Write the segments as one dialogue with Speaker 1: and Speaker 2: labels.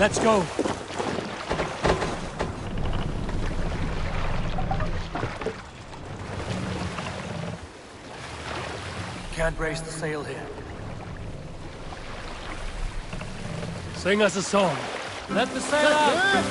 Speaker 1: Let's go. Can't raise the sail here. Sing us a song. Let the sail out!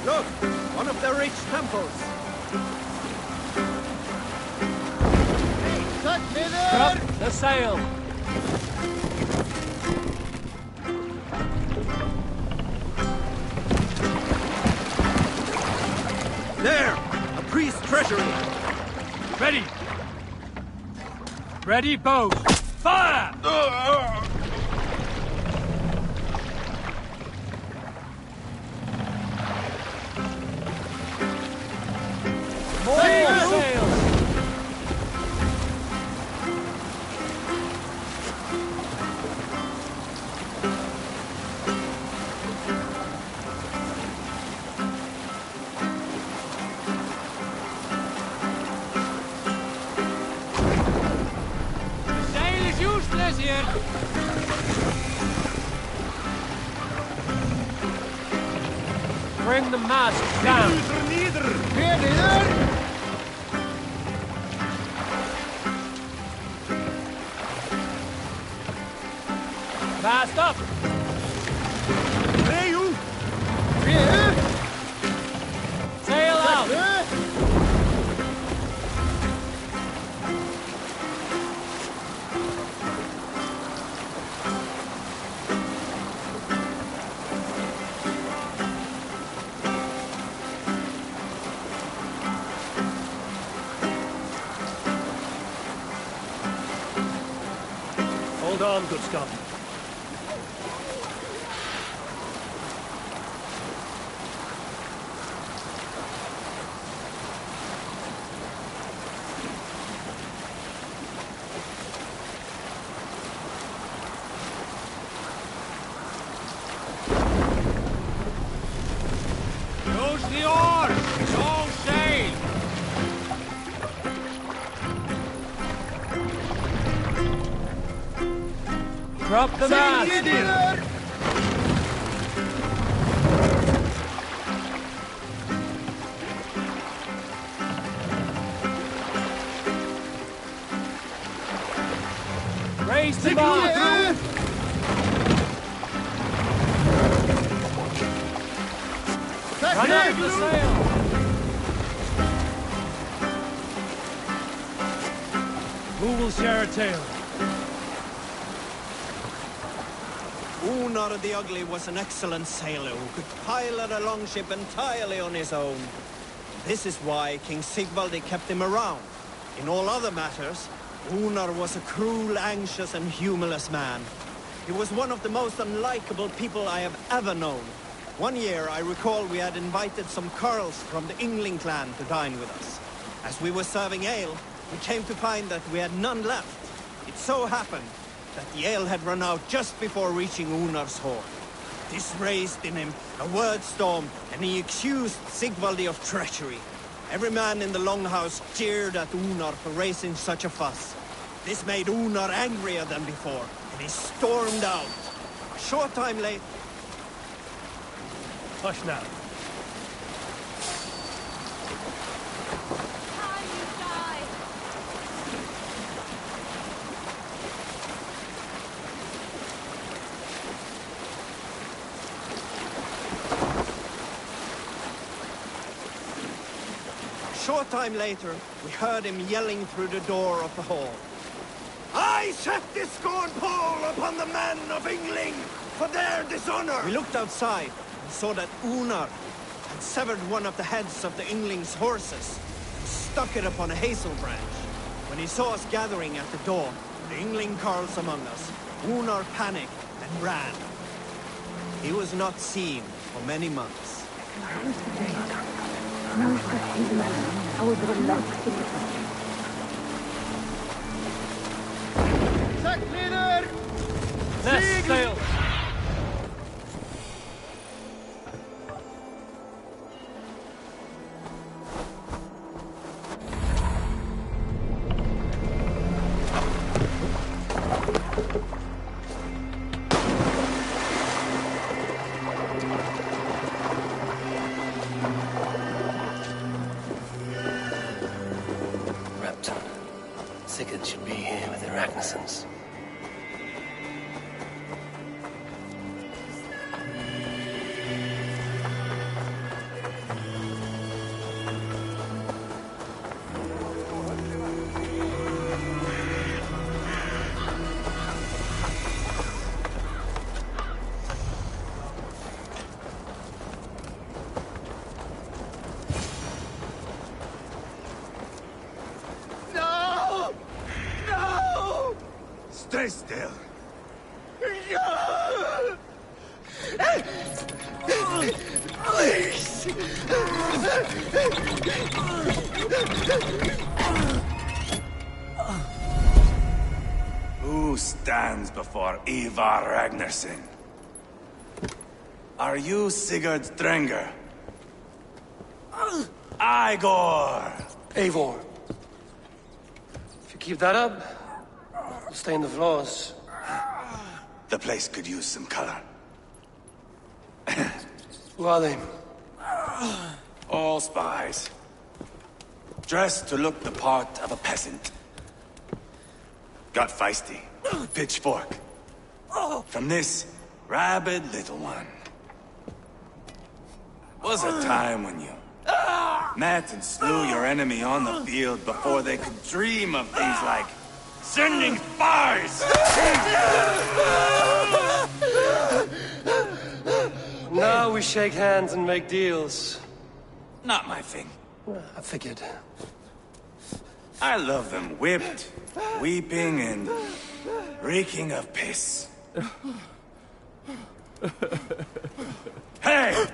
Speaker 2: Look! One of the rich temples! Hey, cut me there!
Speaker 1: Drop the sail!
Speaker 2: There! A priest's treasury!
Speaker 1: Ready! Ready, bows! Fire! More sails! The sail is useless here! Bring the mast down!
Speaker 2: Here, neither!
Speaker 1: Mast up!
Speaker 2: There you!
Speaker 1: Here! Sail out! Hold on, good Scot. Use the oars! It's all sail! Drop the mast! Raise the mast! Run up the sail! Who will share a tale?
Speaker 3: Unar the Ugly was an excellent sailor who could pilot a longship entirely on his own. This is why King Sigvaldi kept him around. In all other matters, Unar was a cruel, anxious and humorless man. He was one of the most unlikable people I have ever known. One year, I recall we had invited some Carls from the Yngling clan to dine with us. As we were serving ale, we came to find that we had none left. It so happened that the ale had run out just before reaching Unar's hall. This raised in him a word storm, and he accused Sigvaldi of treachery. Every man in the longhouse jeered at Unar for raising such a fuss. This made Unar angrier than before, and he stormed out. A short time later...
Speaker 1: Hush now.
Speaker 3: Short time later, we heard him yelling through the door of the hall. I set this scorn pole upon the men of Yngling for their dishonor! We looked outside and saw that Unar had severed one of the heads of the Yngling's horses. stuck it upon a hazel branch. When he saw us gathering at the door, the Yngling carls among us, Gunnar panicked and ran. He was not seen for many months.
Speaker 1: Let's sail!
Speaker 4: Sigurd should be here with the Ragnarsons.
Speaker 2: Stay still.
Speaker 4: Please!
Speaker 5: Who stands before Ivar Ragnarsson? Are you Sigurd Strenger? Igor!
Speaker 4: Eivor. If you keep that up, you'll stay in the floors.
Speaker 5: The place could use some color.
Speaker 4: Who are they?
Speaker 5: All spies. Dressed to look the part of a peasant. Got feisty. Pitchfork. From this rabid little one. Was a time when you met and slew your enemy on the field before they could dream of things like sending spies!
Speaker 4: Now we shake hands and make deals.
Speaker 5: Not my thing.
Speaker 4: I figured.
Speaker 5: I love them whipped, weeping, and reeking of piss. Hey!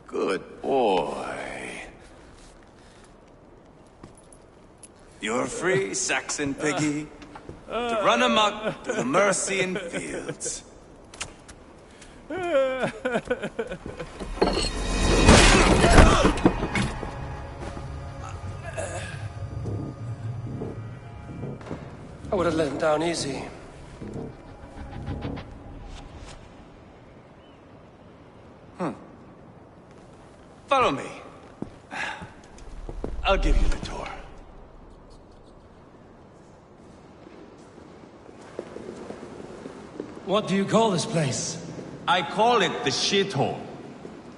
Speaker 5: Good boy. You're free, Saxon piggy, to run amok through the Mercian fields.
Speaker 4: I would have let him down easy.
Speaker 5: Follow me. I'll give you the tour.
Speaker 1: What do you call this place?
Speaker 6: I call it the shithole.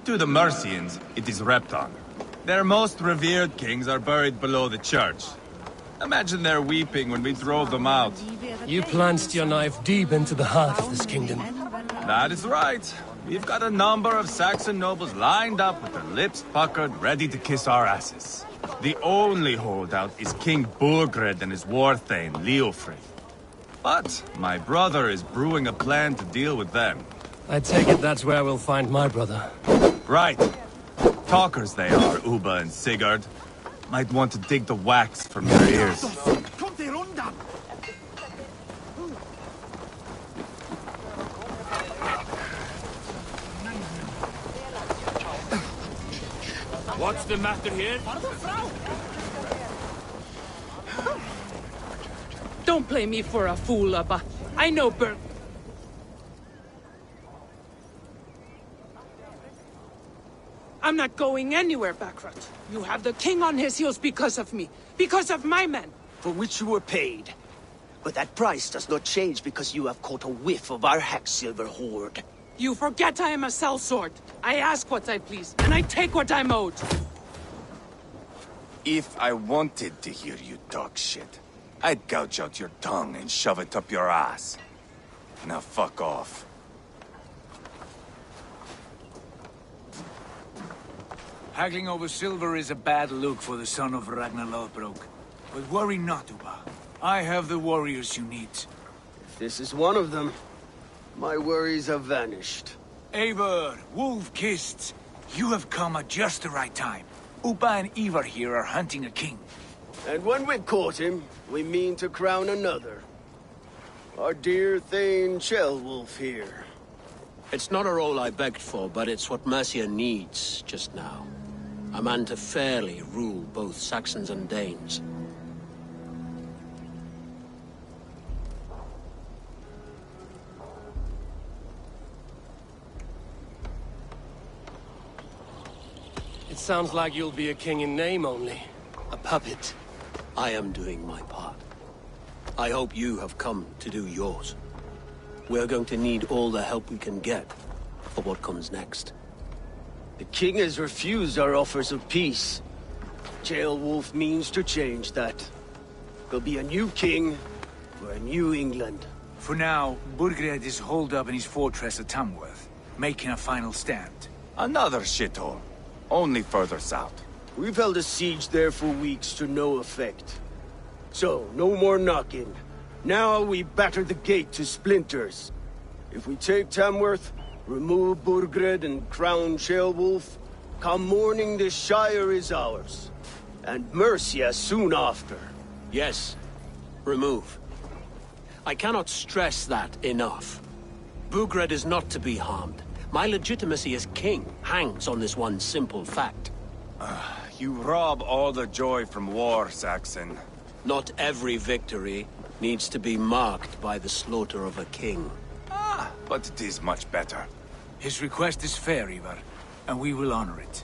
Speaker 6: To the Mercians, it is Repton. Their most revered kings are buried below the church. Imagine their weeping when we drove them out.
Speaker 1: You plunged your knife deep into the heart of this kingdom.
Speaker 6: That is right. We've got a number of Saxon nobles lined up with their lips puckered, ready to kiss our asses. The only holdout is King Burgred and his war thane, Leofrey. But my brother is brewing a plan to deal with them.
Speaker 1: I take it that's where we'll find my brother.
Speaker 6: Right. Talkers they are, Uba and Sigurd. Might want to dig the wax from your ears.
Speaker 1: What's the matter here?
Speaker 7: Don't play me for a fool, Abba. I know Berg. I'm not going anywhere, Backrot. You have the king on his heels because of me. Because of my men.
Speaker 8: For which you were paid. But that price does not change because you have caught a whiff of our Hacksilver hoard.
Speaker 7: You forget I am a sellsword. I ask what I please, and I take what I'm owed.
Speaker 5: If I wanted to hear you talk shit, I'd gouge out your tongue and shove it up your ass. Now fuck off.
Speaker 9: Haggling over silver is a bad look for the son of Ragnar Lothbrok. But worry not, Uba. I have the warriors you need.
Speaker 8: If this is one of them, my worries have vanished.
Speaker 9: Eivor, Wolf-Kissed, you have come at just the right time. Uba and Ivar here are hunting a king.
Speaker 8: And when we've caught him, we mean to crown another. Our dear Thane Ceolwulf here.
Speaker 10: It's not a role I begged for, but it's what Mercia needs just now. A man to fairly rule both Saxons and Danes.
Speaker 1: It sounds like you'll be a king in name only. A puppet.
Speaker 10: I am doing my part. I hope you have come to do yours. We're going to need all the help we can get for what comes next.
Speaker 8: The king has refused our offers of peace. Ceolwulf means to change that. There'll be a new king for a new England.
Speaker 9: For now, Burgred is holed up in his fortress at Tamworth, making a final stand.
Speaker 5: Another shithole. Only further south.
Speaker 8: We've held a siege there for weeks to no effect. So, no more knocking. Now we batter the gate to splinters. If we take Tamworth, remove Burgred and crown Ceolwulf, come morning the Shire is ours. And Mercia soon after.
Speaker 10: Yes, remove. I cannot stress that enough. Burgred is not to be harmed. My legitimacy as king hangs on this one simple fact.
Speaker 5: You rob all the joy from war, Saxon.
Speaker 10: Not every victory needs to be marked by the slaughter of a king.
Speaker 5: But it is much better.
Speaker 9: His request is fair, Ivar, and we will honor it.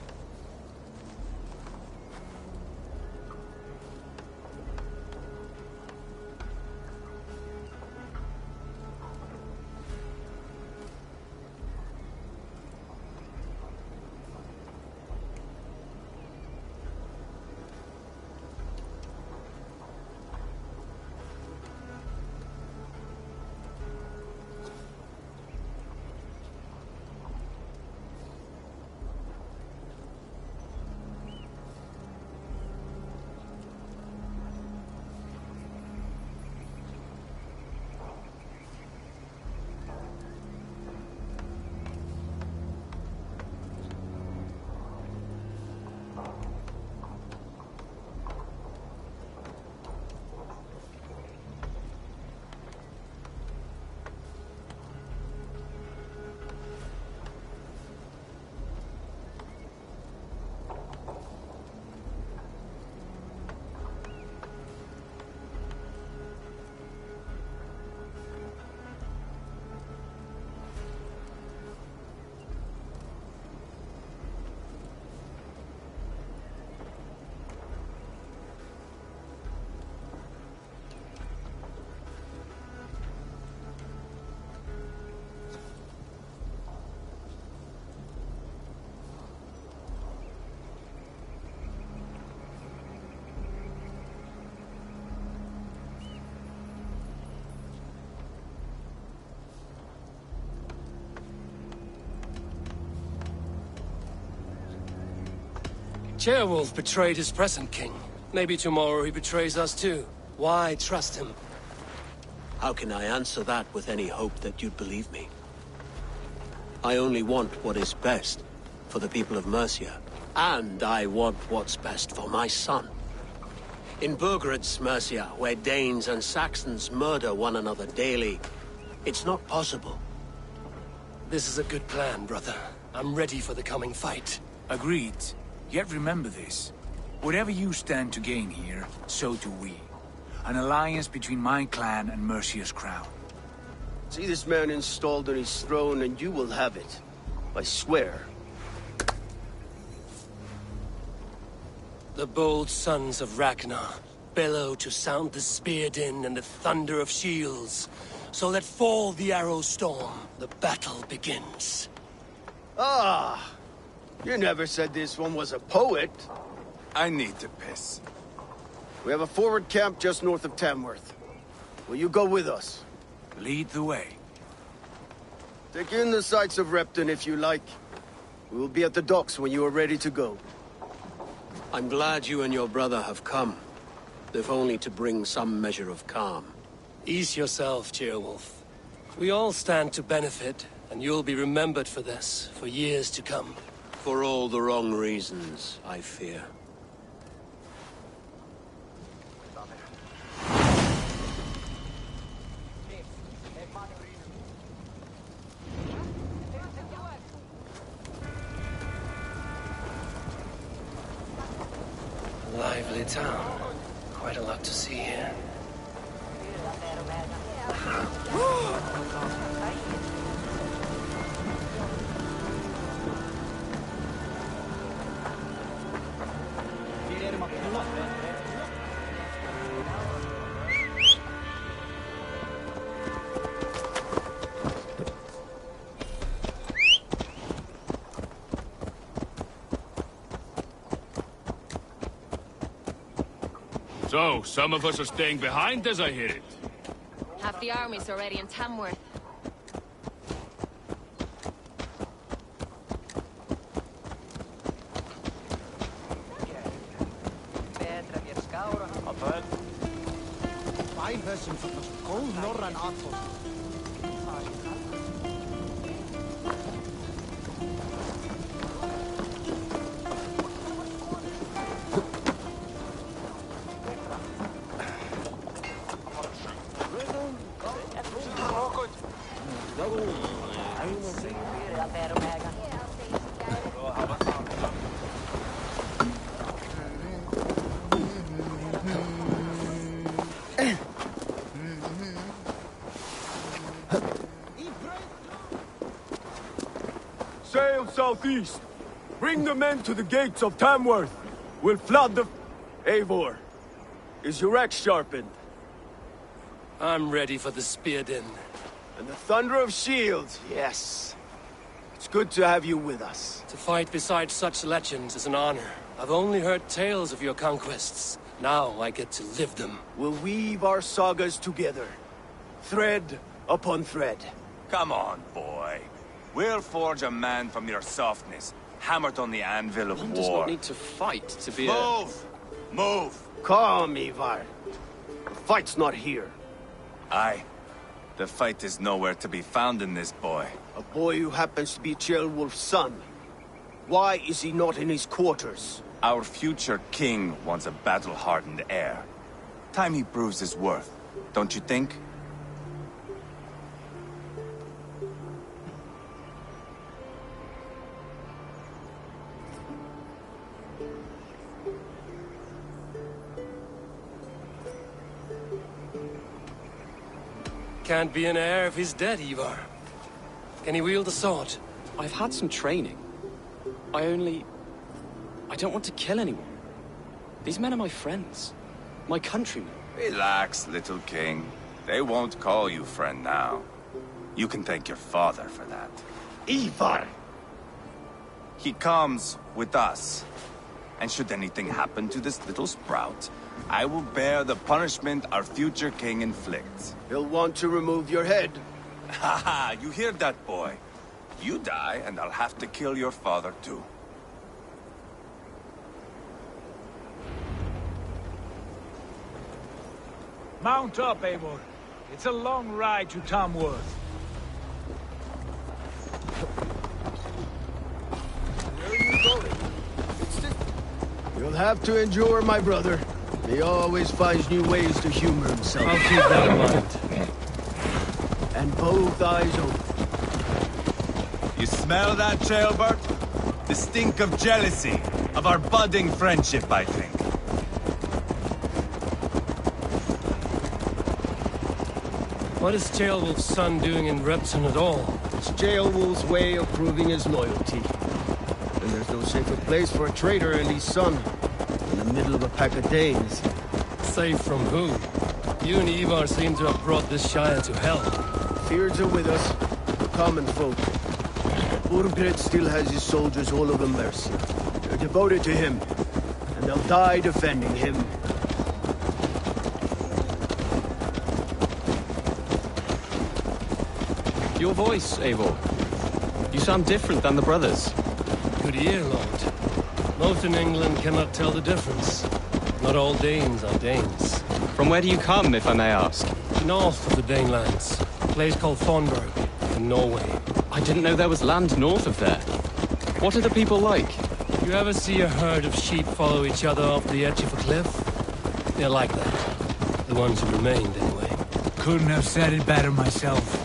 Speaker 1: Ceolwulf betrayed his present king. Maybe tomorrow he betrays us too. Why trust him?
Speaker 10: How can I answer that with any hope that you'd believe me? I only want what is best for the people of Mercia. And I want what's best for my son. In Burgred's Mercia, where Danes and Saxons murder one another daily, it's not possible.
Speaker 1: This is a good plan, brother. I'm ready for the coming fight.
Speaker 9: Agreed. Yet remember this. Whatever you stand to gain here, so do we. An alliance between my clan and Mercia's crown.
Speaker 8: See this man installed on his throne and you will have it. I swear.
Speaker 1: The bold sons of Ragnar bellow to sound the spear din and the thunder of shields. So let fall the arrow storm. The battle begins.
Speaker 8: Ah! You never said this one was a poet.
Speaker 5: I need to piss.
Speaker 8: We have a forward camp just north of Tamworth. Will you go with us?
Speaker 9: Lead the way.
Speaker 8: Take in the sights of Repton if you like. We'll be at the docks when you are ready to go.
Speaker 10: I'm glad you and your brother have come, if only to bring some measure of calm.
Speaker 1: Ease yourself, Ceolwulf. We all stand to benefit, and you'll be remembered for this, for years to come.
Speaker 10: For all the wrong reasons, I fear.
Speaker 4: Lively town. Quite a lot to see here.
Speaker 6: So, some of us are staying behind as I hear it.
Speaker 11: Half the army's already in Tamworth.
Speaker 8: Sail southeast. Bring the men to the gates of Tamworth. We'll flood the... Eivor, is your axe sharpened?
Speaker 1: I'm ready for the spear din.
Speaker 8: And the thunder of shields, yes. It's good to have you with us.
Speaker 1: To fight beside such legends is an honor. I've only heard tales of your conquests. Now I get to live them.
Speaker 8: We'll weave our sagas together. Thread upon thread.
Speaker 5: Come on, boy. We'll forge a man from your softness, hammered on the anvil of
Speaker 4: One
Speaker 5: war.
Speaker 4: does not need to fight to be
Speaker 5: Move! Move!
Speaker 8: Calm, Ivar. The fight's not here.
Speaker 5: Aye. The fight is nowhere to be found in this boy.
Speaker 8: A boy who happens to be Ceolwulf's son. Why is he not in his quarters?
Speaker 5: Our future king wants a battle-hardened heir. Time he proves his worth, don't you think?
Speaker 1: Can't be an heir if he's dead, Ivar. Can he wield a sword?
Speaker 4: I've had some training. I don't want to kill anyone. These men are my friends. My countrymen.
Speaker 5: Relax, little king. They won't call you friend now. You can thank your father for that.
Speaker 8: Ivar!
Speaker 5: He comes with us. And should anything happen to this little sprout, I will bear the punishment our future king inflicts.
Speaker 8: He'll want to remove your head.
Speaker 5: Haha, you hear that, boy? You die, and I'll have to kill your father, too.
Speaker 9: Mount up, Eivor. It's a long ride to Tamworth.
Speaker 8: Where are you going? You'll have to endure, my brother. He always finds new ways to humor himself.
Speaker 1: I'll keep that in mind.
Speaker 8: And both eyes open.
Speaker 6: You smell that, Ceolbert? The stink of jealousy, of our budding friendship, I think.
Speaker 1: What is Ceolwulf's son doing in Repton at all?
Speaker 8: It's Ceolwulf's way of proving his loyalty. And there's no safer place for a traitor and his son in the middle of a pack of Danes.
Speaker 1: Safe from who? You and Ivar seem to have brought this Shire to hell.
Speaker 8: Fears are with us, the common folk. Burgred still has his soldiers all over Mercia. They're devoted to him, and they'll die defending him.
Speaker 4: Your voice, Eivor. You sound different than the brothers.
Speaker 1: Good ear, Lord. Most in England cannot tell the difference. Not all Danes are Danes.
Speaker 4: From where do you come, if I may ask?
Speaker 1: North of the Danelands. A place called Thornburg, in Norway.
Speaker 4: I didn't know there was land north of there. What are the people like?
Speaker 1: You ever see a herd of sheep follow each other off the edge of a cliff? They're like that. The ones who remained, anyway.
Speaker 9: Couldn't have said it better myself.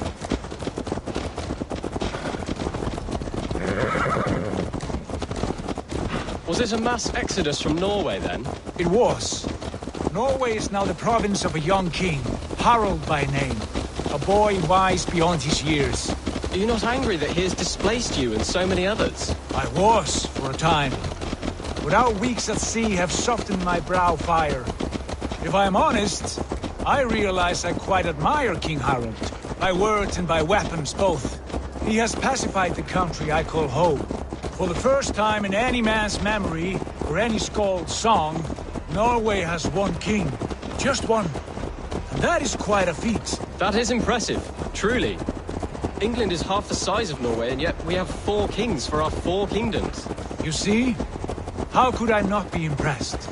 Speaker 4: Was it a mass exodus from Norway, then?
Speaker 9: It was. Norway is now the province of a young king, Harald by name. A boy wise beyond his years.
Speaker 4: Are you not angry that he has displaced you and so many others?
Speaker 9: I was, for a time. But our weeks at sea have softened my brow fire. If I am honest, I realize I quite admire King Harald. By words and by weapons, both. He has pacified the country I call home. For the first time in any man's memory, or any skald's song, Norway has one king. Just one. And that is quite a feat.
Speaker 4: That is impressive, truly. England is half the size of Norway, and yet we have 4 kings for our 4 kingdoms.
Speaker 9: You see? How could I not be impressed?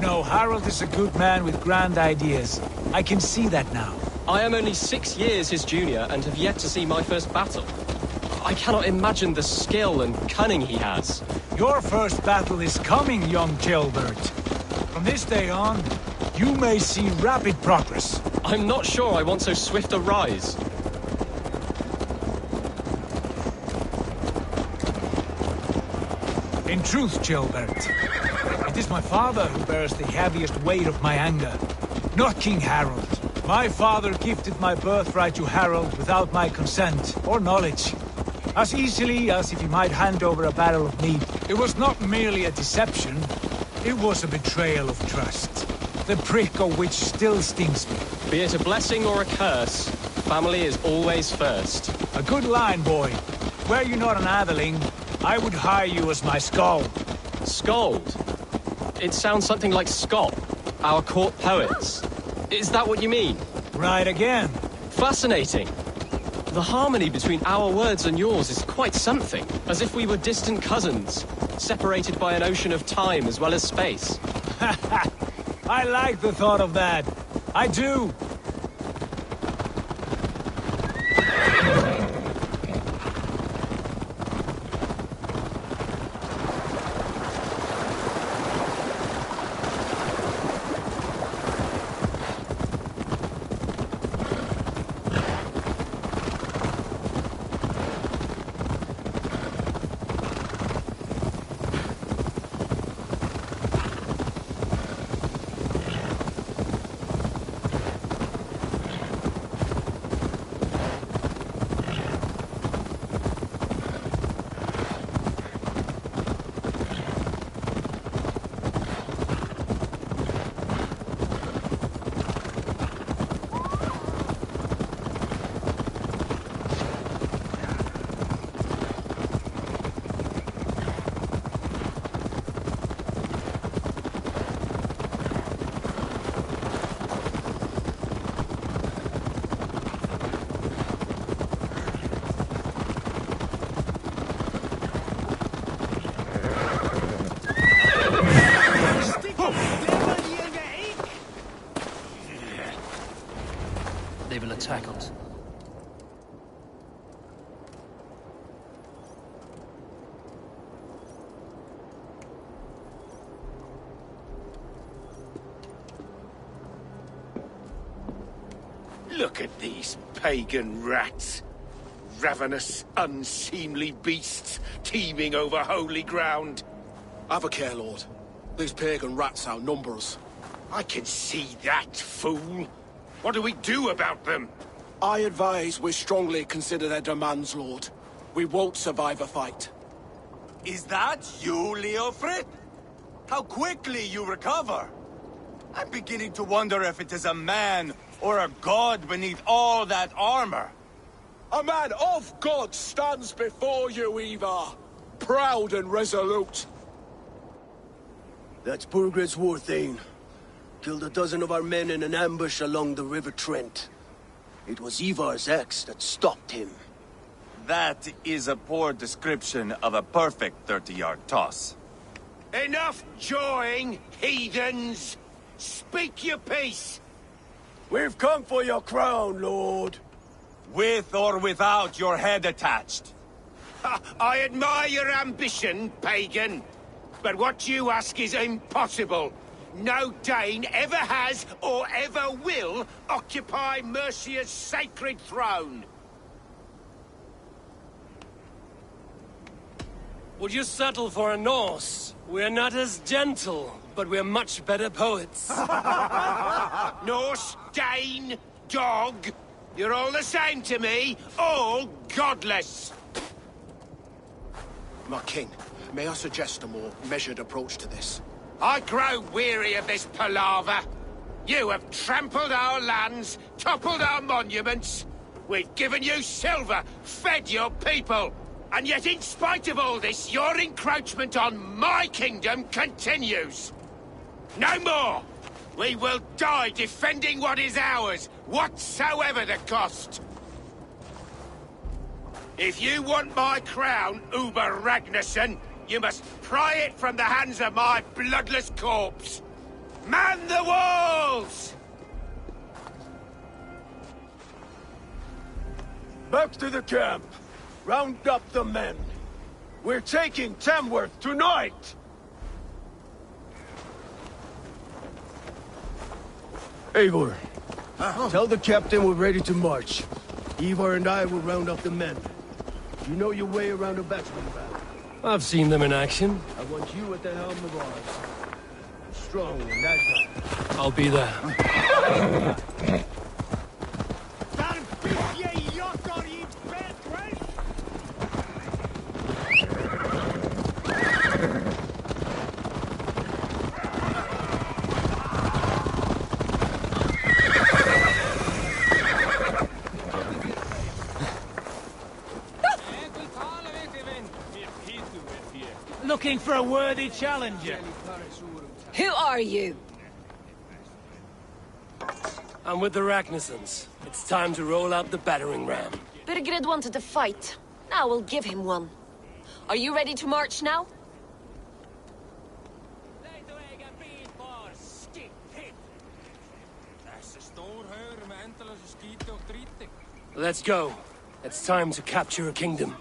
Speaker 9: No, Harald is a good man with grand ideas. I can see that now.
Speaker 4: I am only 6 years his junior, and have yet to see my first battle. I cannot imagine the skill and cunning he has.
Speaker 9: Your first battle is coming, young Gilbert. From this day on, you may see rapid progress.
Speaker 4: I'm not sure I want so swift a rise.
Speaker 9: In truth, Gilbert, it is my father who bears the heaviest weight of my anger, not King Harald. My father gifted my birthright to Harald without my consent or knowledge. As easily as if he might hand over a barrel of mead. It was not merely a deception, it was a betrayal of trust. The prick of which still stings me.
Speaker 4: Be it a blessing or a curse, family is always first.
Speaker 9: A good line, boy. Were you not an atheling, I would hire you as my skald.
Speaker 4: Skald? It sounds something like Scott, our court poets. Is that what you mean?
Speaker 9: Right again.
Speaker 4: Fascinating. The harmony between our words and yours is quite something. As if we were distant cousins, separated by an ocean of time as well as space.
Speaker 9: I like the thought of that. I do.
Speaker 1: They will attack us.
Speaker 12: Look at these pagan rats. Ravenous, unseemly beasts teeming over holy ground.
Speaker 13: Have a care, Lord. These pagan rats outnumber us.
Speaker 12: I can see that, fool. What do we do about them?
Speaker 13: I advise we strongly consider their demands, Lord. We won't survive a fight.
Speaker 5: Is that you, Leofrid? How quickly you recover! I'm beginning to wonder if it is a man or a god beneath all that armor.
Speaker 13: A man of God stands before you, Ivar. Proud and resolute.
Speaker 8: That's Burgred's Warthane. Killed a dozen of our men in an ambush along the River Trent. It was Ivar's axe that stopped him.
Speaker 5: That is a poor description of a perfect 30-yard toss.
Speaker 12: Enough jawing, heathens! Speak your piece!
Speaker 8: We've come for your crown, Lord.
Speaker 5: With or without your head attached.
Speaker 12: I admire your ambition, pagan. But what you ask is impossible. No Dane ever has or ever will occupy Mercia's sacred throne.
Speaker 1: Would you settle for a Norse? We're not as gentle, but we're much better poets.
Speaker 12: Norse, Dane, dog. You're all the same to me. All godless.
Speaker 14: My king, may I suggest a more measured approach to this?
Speaker 12: I grow weary of this palaver. You have trampled our lands, toppled our monuments. We've given you silver, fed your people. And yet, in spite of all this, your encroachment on my kingdom continues. No more! We will die defending what is ours, whatsoever the cost. If you want my crown, Uber Ragnarsson, you must pry it from the hands of my bloodless corpse. Man the walls!
Speaker 8: Back to the camp. Round up the men. We're taking Tamworth tonight! Eivor, tell the captain we're ready to march. Ivar and I will round up the men. You know your way around a battering ram.
Speaker 1: I've seen them in action.
Speaker 8: I want you at the helm of ours. Strong and agile.
Speaker 1: I'll be there.
Speaker 9: Looking for a worthy challenger.
Speaker 11: Who are you?
Speaker 1: I'm with the Ragnarssons. It's time to roll out the battering ram.
Speaker 11: Birgrid wanted to fight. Now we'll give him one. Are you ready to march now?
Speaker 1: Let's go. It's time to capture a kingdom.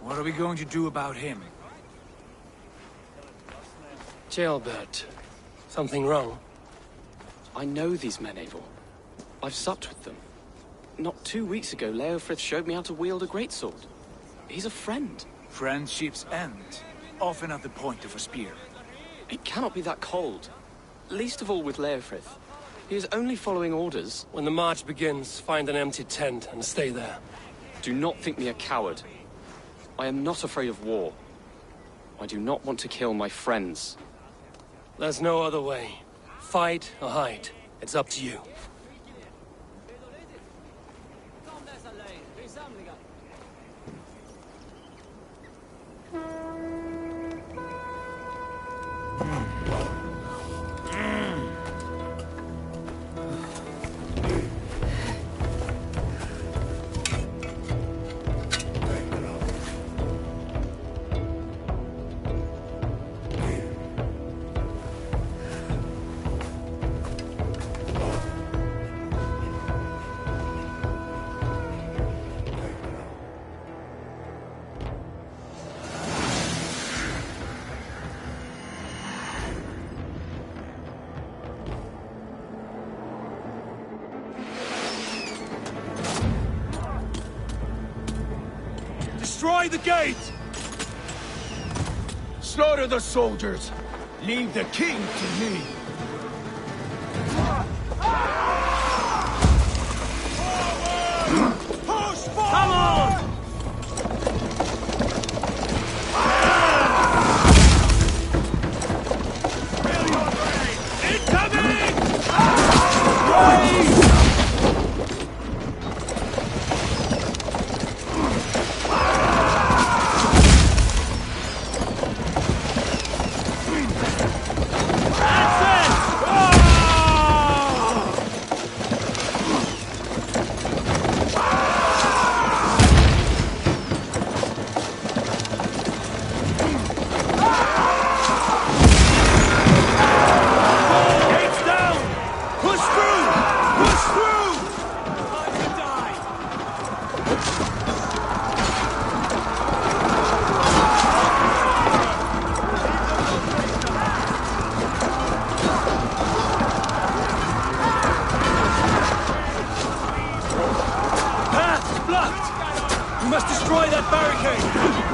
Speaker 9: What are we going to do about him?
Speaker 1: Jailbird. Something wrong?
Speaker 4: I know these men, Eivor. I've supped with them. Not 2 weeks ago, Leofrith showed me how to wield a greatsword. He's a friend.
Speaker 9: Friendships end, often at the point of a spear.
Speaker 4: It cannot be that cold. Least of all with Leofrith. He is only following orders.
Speaker 1: When the march begins, find an empty tent and stay there.
Speaker 4: Do not think me a coward. I am not afraid of war. I do not want to kill my friends.
Speaker 1: There's no other way. Fight or hide. It's up to you.
Speaker 12: Destroy the gate!
Speaker 8: Slaughter the soldiers. Leave the king to me.
Speaker 12: Push forward!
Speaker 1: Come on!
Speaker 12: That's it!
Speaker 2: that barricade!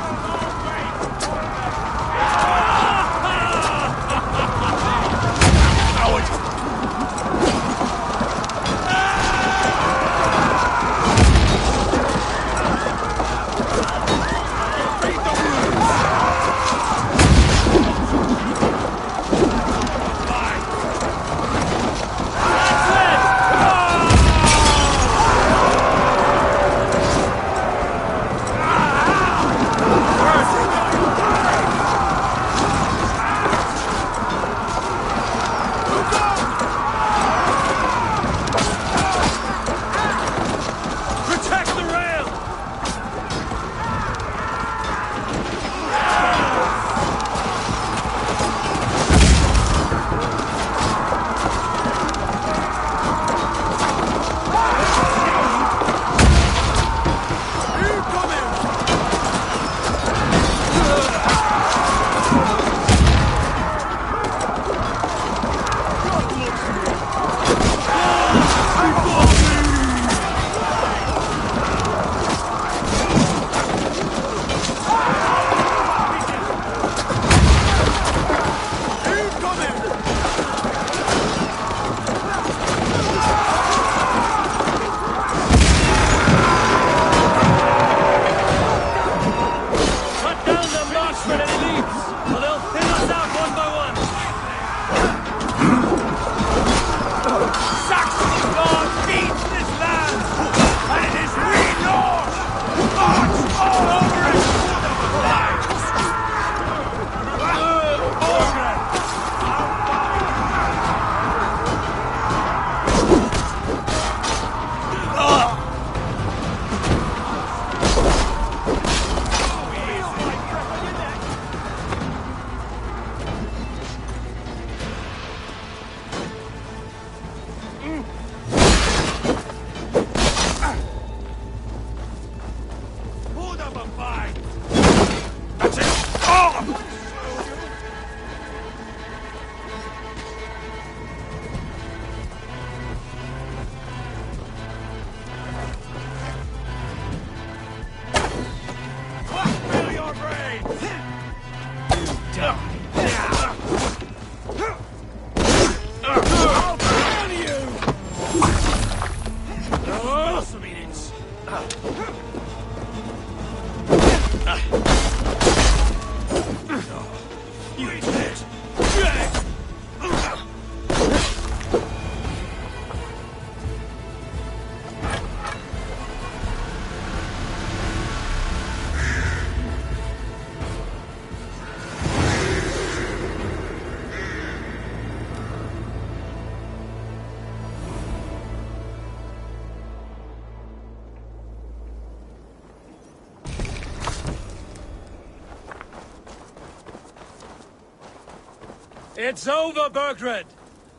Speaker 1: It's over, Burgred!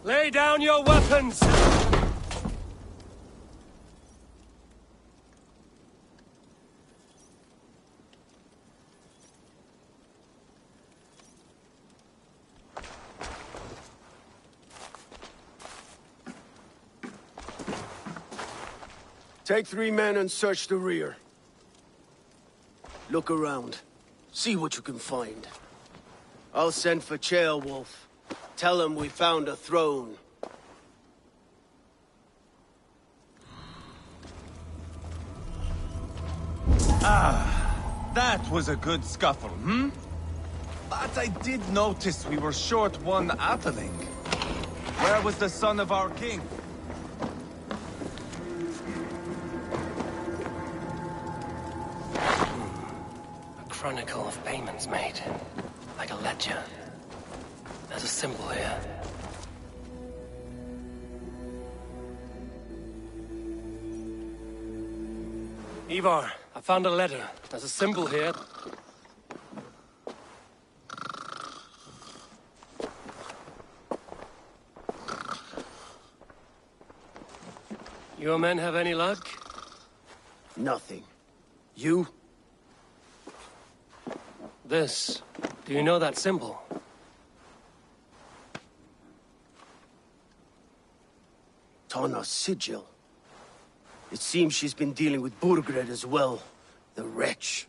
Speaker 1: Lay down your weapons!
Speaker 8: Take 3 men and search the rear. Look around. See what you can find. I'll send for Ceolwulf. Tell him we found a throne.
Speaker 6: That was a good scuffle, hmm? But I did notice we were short one atheling. Where was the son of our king?
Speaker 1: A chronicle of payments made. Like a ledger. There's a symbol here. Ivar, I found a letter. There's a symbol here. Your men have any luck?
Speaker 8: Nothing. You?
Speaker 1: This. Do you know that symbol?
Speaker 8: Tana's sigil. It seems she's been dealing with Burgred as well. The wretch.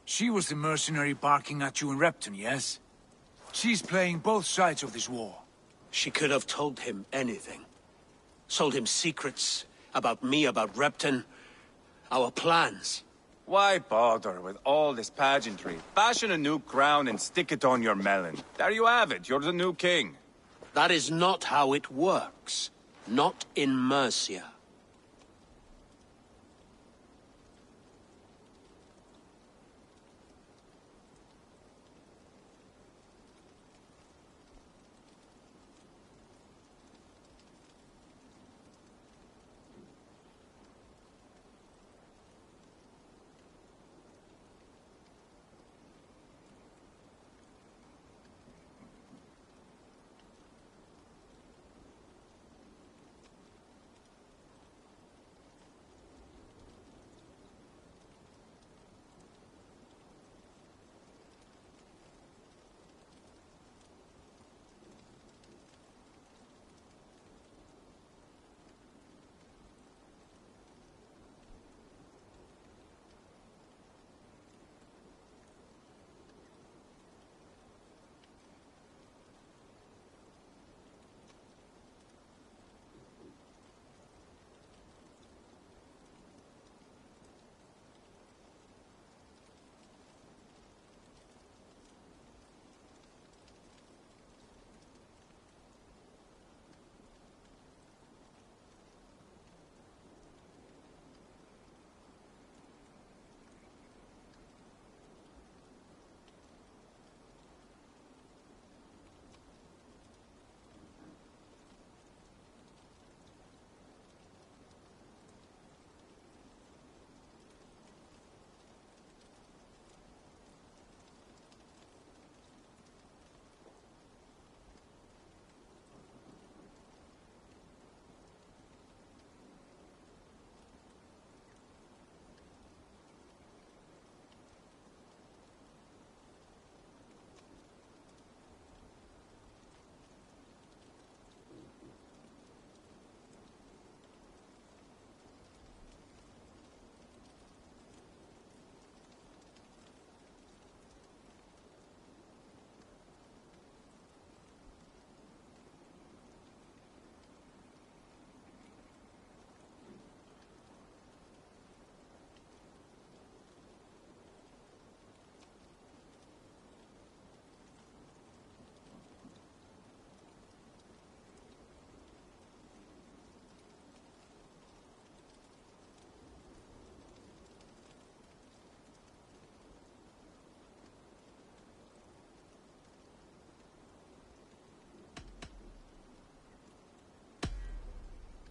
Speaker 9: She was the mercenary barking at you in Repton, yes? She's playing both sides of this war.
Speaker 10: She could have told him anything. Sold him secrets about me, about Repton, our plans.
Speaker 6: Why bother with all this pageantry? Fashion a new crown and stick it on your melon. There you have it, you're the new king.
Speaker 10: That is not how it works. Not in Mercia.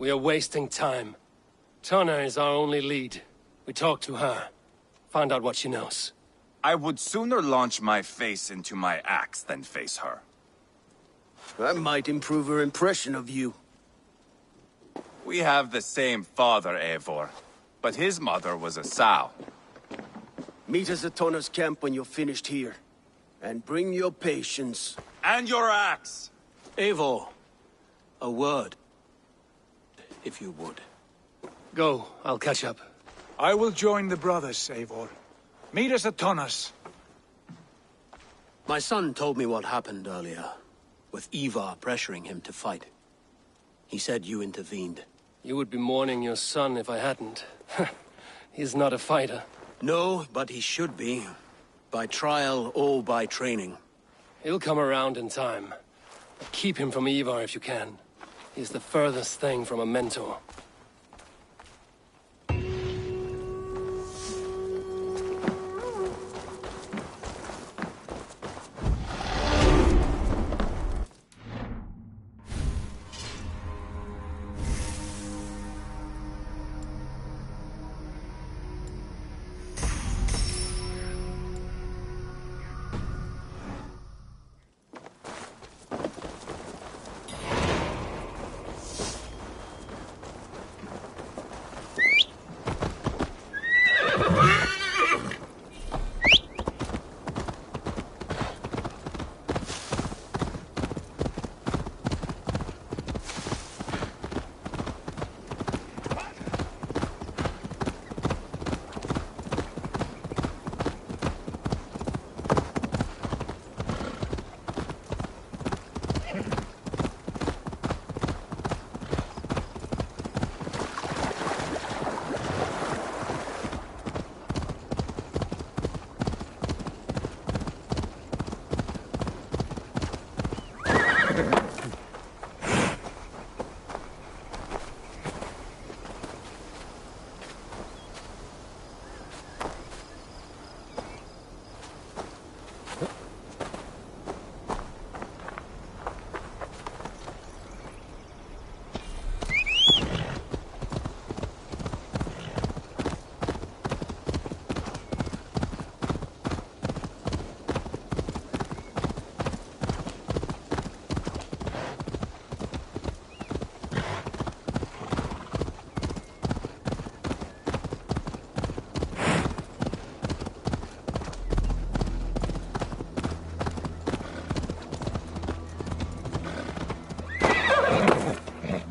Speaker 1: We are wasting time. Tonna is our only lead. We talk to her. Find out what she knows.
Speaker 6: I would sooner launch my face into my axe than face her.
Speaker 8: That might improve her impression of you.
Speaker 6: We have the same father, Eivor. But his mother was a sow.
Speaker 8: Meet us at Tonna's camp when you're finished here. And bring your patience.
Speaker 6: And your axe!
Speaker 10: Eivor, a word. If you would.
Speaker 1: Go, I'll catch up.
Speaker 9: I will join the brothers, Eivor. Meet us at Tonna's.
Speaker 10: My son told me what happened earlier, with Ivar pressuring him to fight. He said you intervened.
Speaker 1: You would be mourning your son if I hadn't. He's not a fighter.
Speaker 10: No, but he should be. By trial or by training.
Speaker 1: He'll come around in time. Keep him from Ivar if you can. He's the furthest thing from a mentor.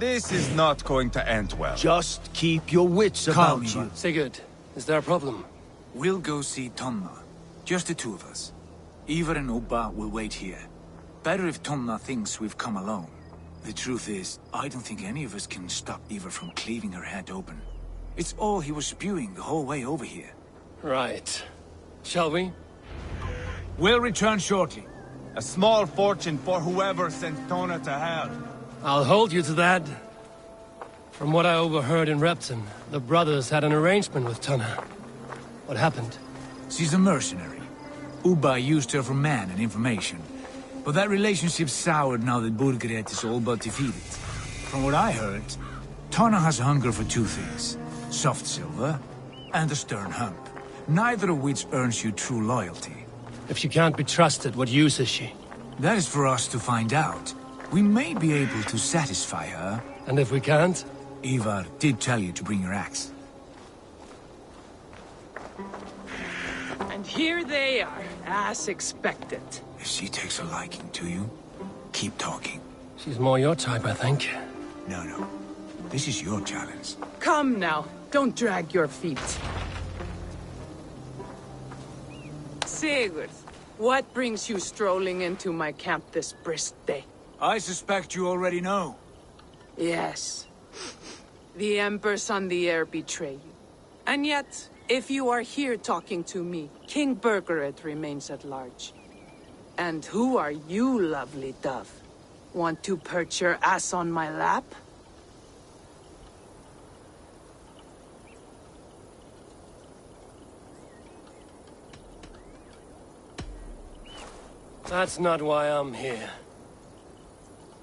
Speaker 6: This is not going to end well.
Speaker 8: Just keep your wits
Speaker 9: Calm,
Speaker 8: about you.
Speaker 9: Ivan.
Speaker 1: Sigurd, is there a problem?
Speaker 9: We'll go see Tonna. Just the two of us. Ivar and Ubba will wait here. Better if Tonna thinks we've come alone. The truth is, I don't think any of us can stop Ivar from cleaving her head open. It's all he was spewing the whole way over here.
Speaker 1: Right. Shall we?
Speaker 9: We'll return shortly.
Speaker 6: A small fortune for whoever sent Tona to hell.
Speaker 1: I'll hold you to that. From what I overheard in Repton, the brothers had an arrangement with Tonna. What happened?
Speaker 9: She's a mercenary. Ubba used her for man and information. But that relationship soured now that Burgred is all but defeated. From what I heard, Tonna has hunger for two things. Soft silver and a stern hump. Neither of which earns you true loyalty.
Speaker 1: If she can't be trusted, what use is she?
Speaker 9: That is for us to find out. We may be able to satisfy her.
Speaker 1: And if we can't?
Speaker 9: Ivar did tell you to bring your axe.
Speaker 7: And here they are, as expected.
Speaker 9: If she takes a liking to you, keep talking.
Speaker 1: She's more your type, I think.
Speaker 9: No. This is your challenge.
Speaker 7: Come now, don't drag your feet. Sigurd, what brings you strolling into my camp this brisk day?
Speaker 9: I suspect you already know.
Speaker 7: Yes. The Embers on the air betray you. And yet, if you are here talking to me, King Burgred remains at large. And who are you, lovely dove? Want to perch your ass on my lap?
Speaker 1: That's not why I'm here.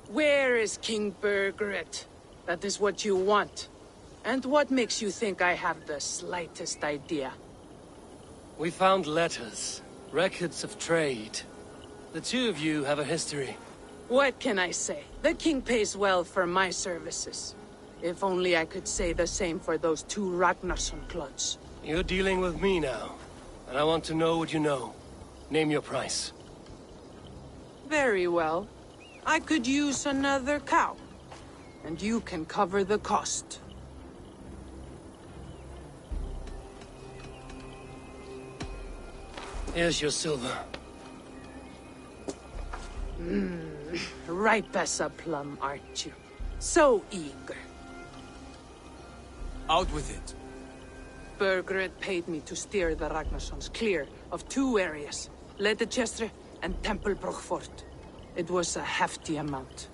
Speaker 7: Where is King Burgred? That is what you want. And what makes you think I have the slightest idea?
Speaker 1: We found letters, records of trade. The two of you have a history.
Speaker 7: What can I say? The king pays well for my services. If only I could say the same for those two Ragnarsson clods.
Speaker 1: You're dealing with me now, and I want to know what you know. Name your price.
Speaker 7: Very well. I could use another cow. And you can cover the cost.
Speaker 1: Here's your silver.
Speaker 7: Ripe as a plum, aren't you? So eager.
Speaker 9: Out with it.
Speaker 7: Burgred paid me to steer the Ragnarssons clear of two areas, Leitechestre and Templebrook Fort. It was a hefty amount.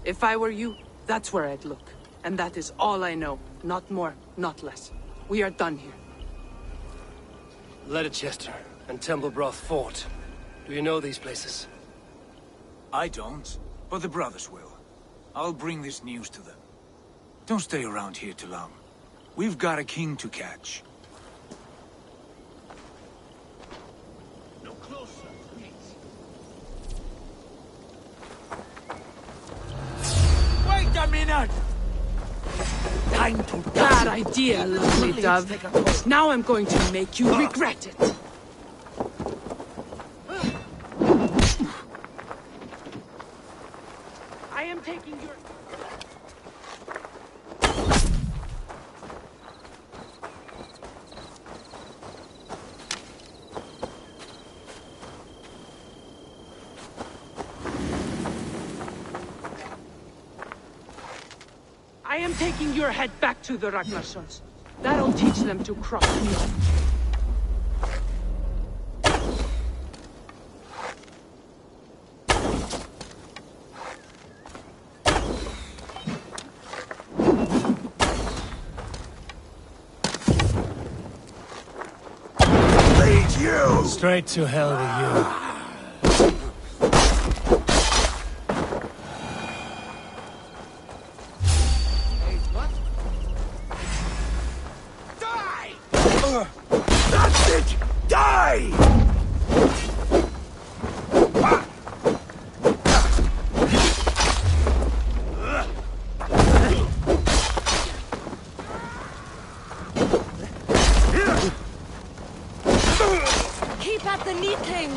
Speaker 7: If I were you, that's where I'd look. And that is all I know. Not more, not less. We are done here.
Speaker 1: Leitechestre and Templebrook Fort. Do you know these places?
Speaker 9: I don't, but the brothers will. I'll bring this news to them. Don't stay around here too long. We've got a king to catch.
Speaker 2: No closer, please.
Speaker 9: Wait a minute!
Speaker 7: Time to bad idea, lovely dove. Now I'm going to make you regret it. I am taking your... I am taking your head back to the Ragnarssons. That'll teach them to cross me.
Speaker 1: Straight to hell with you.
Speaker 2: That's it! Die!
Speaker 11: Keep at the knitting!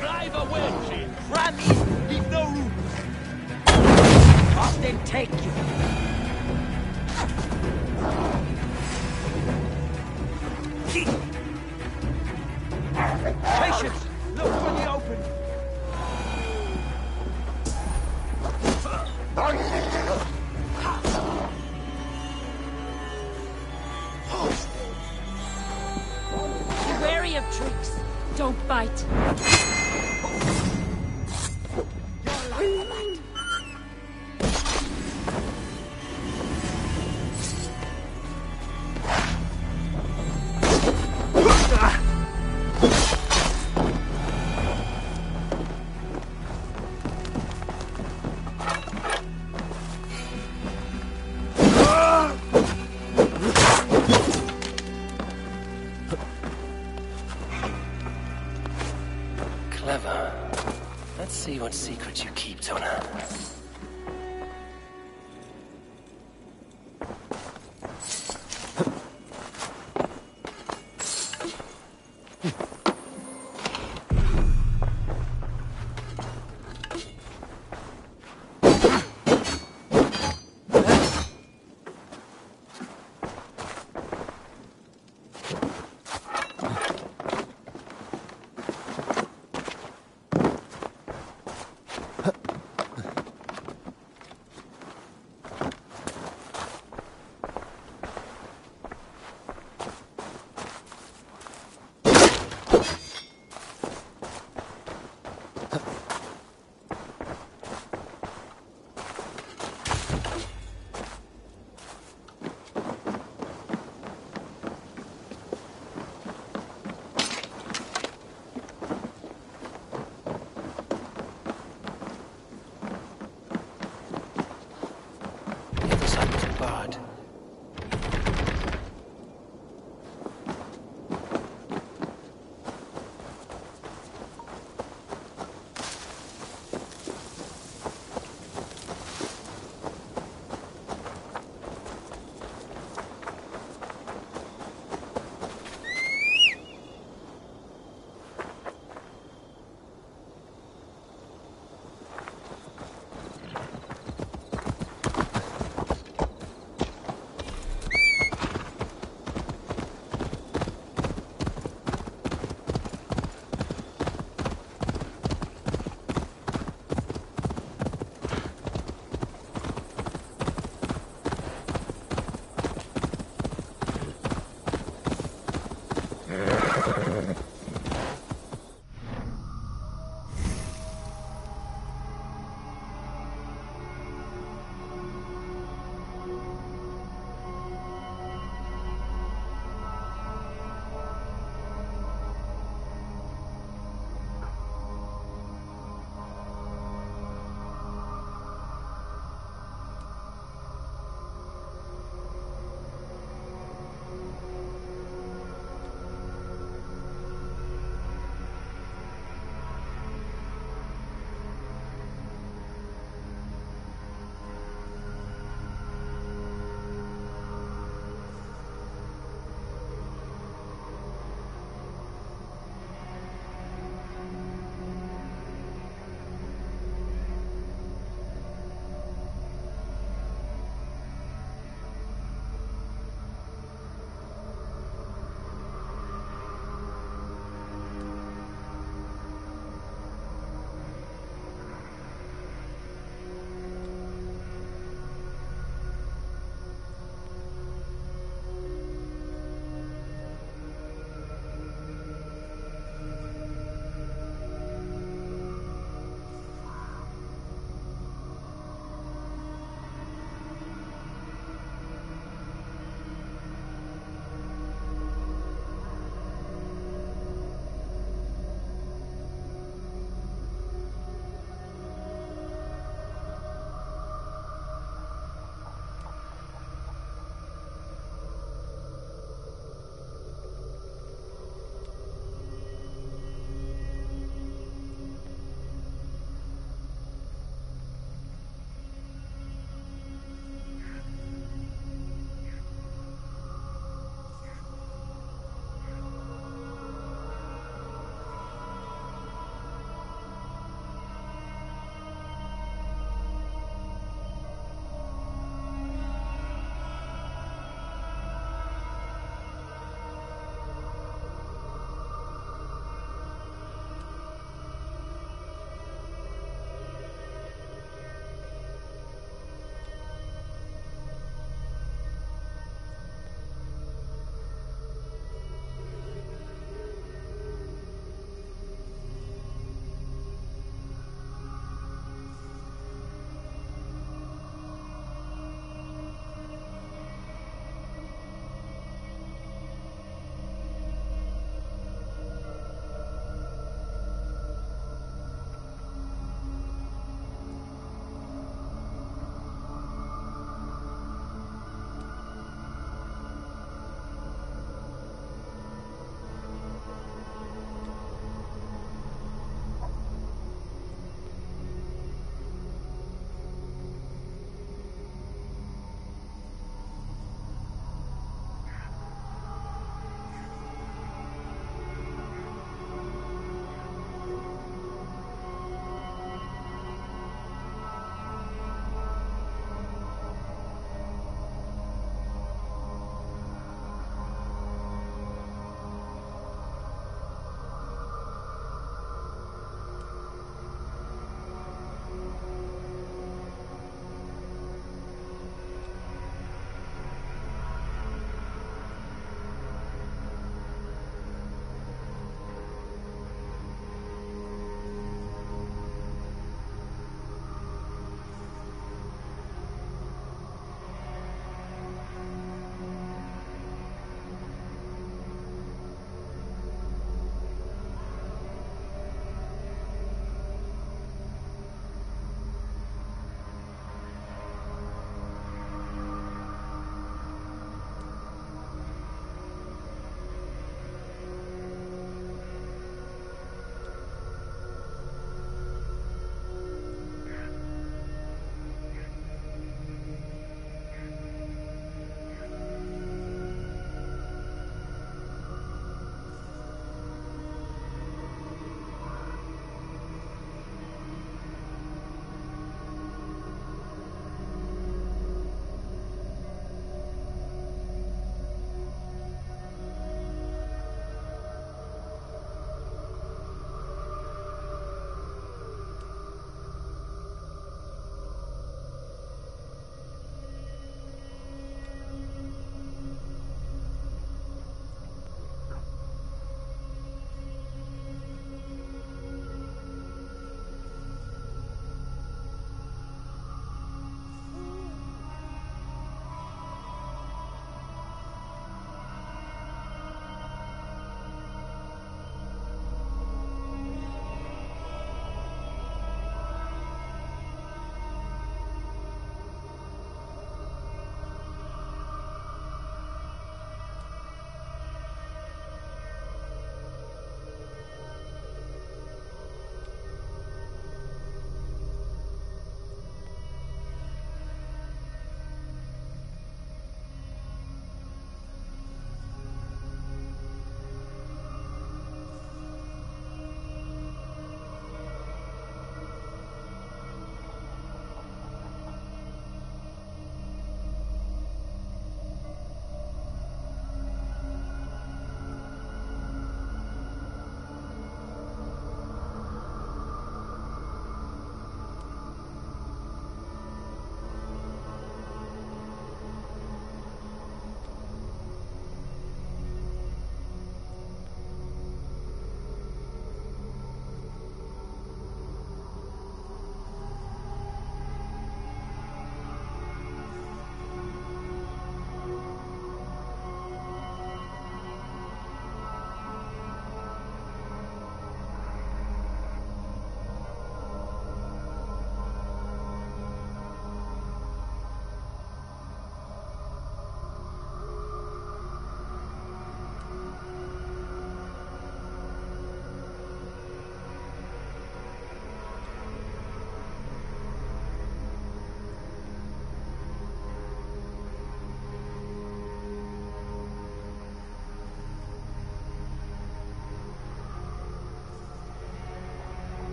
Speaker 2: Drive away! Ram in! Leave no room! Must then take you! Patience! Look for the open!
Speaker 11: Be wary of tricks. Don't bite.
Speaker 1: Clever. Let's see what secrets you keep, Tona.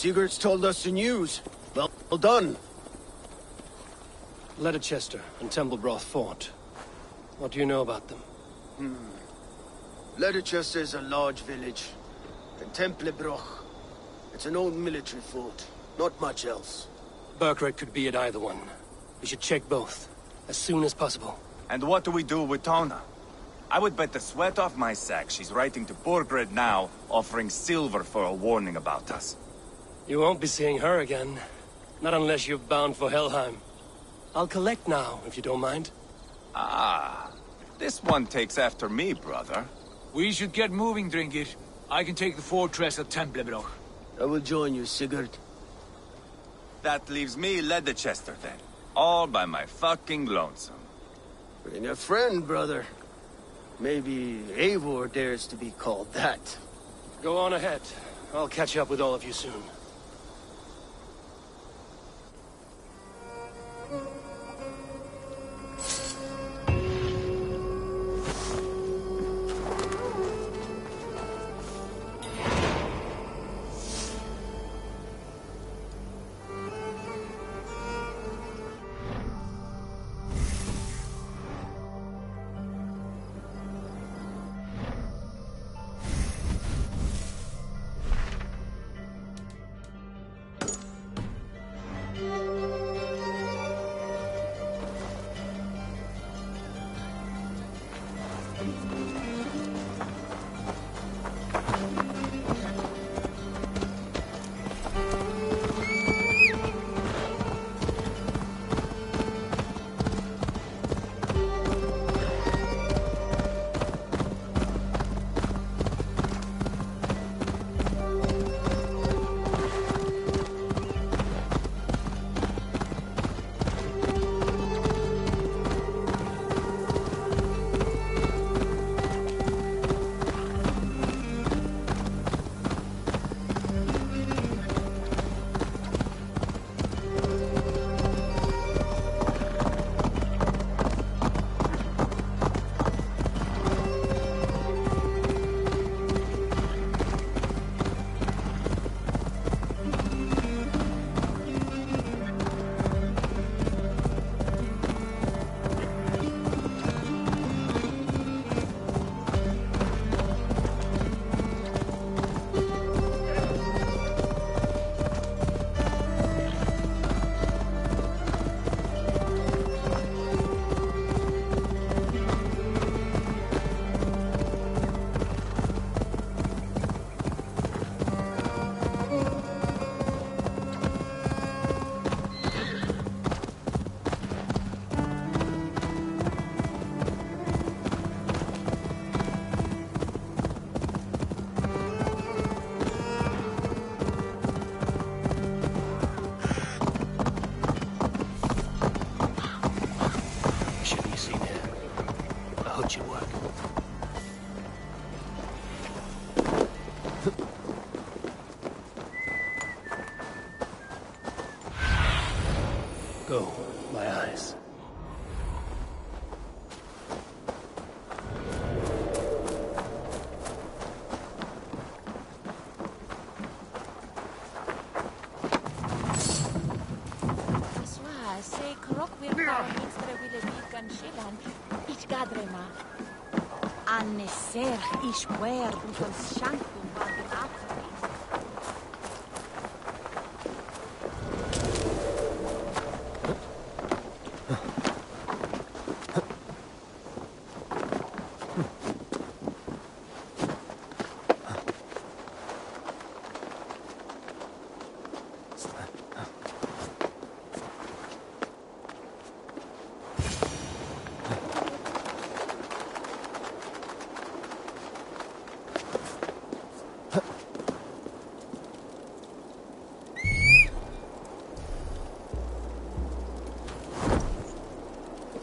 Speaker 8: Sigurd's told us the news. Well done.
Speaker 1: Leicester and Templebrough fought. What do you know about them?
Speaker 8: Leicester is a large village. And Templebroch, it's an old military fort. Not much else.
Speaker 1: Burkred could be at either one. We should check both, as soon as possible.
Speaker 6: And what do we do with Tona? I would bet the sweat off my sack she's writing to Borgred now, offering silver for a warning about us.
Speaker 1: You won't be seeing her again. Not unless you're bound for Helheim. I'll collect now, if you don't mind.
Speaker 6: Ah, this one takes after me, brother.
Speaker 9: We should get moving, Drinkit. I can take the fortress at Templebroch.
Speaker 8: I will join you, Sigurd.
Speaker 6: That leaves me Leicester then. All by my fucking lonesome.
Speaker 8: Bring a friend, brother. Maybe Eivor dares to be called that.
Speaker 1: Go on ahead. I'll catch up with all of you soon. Go, my eyes.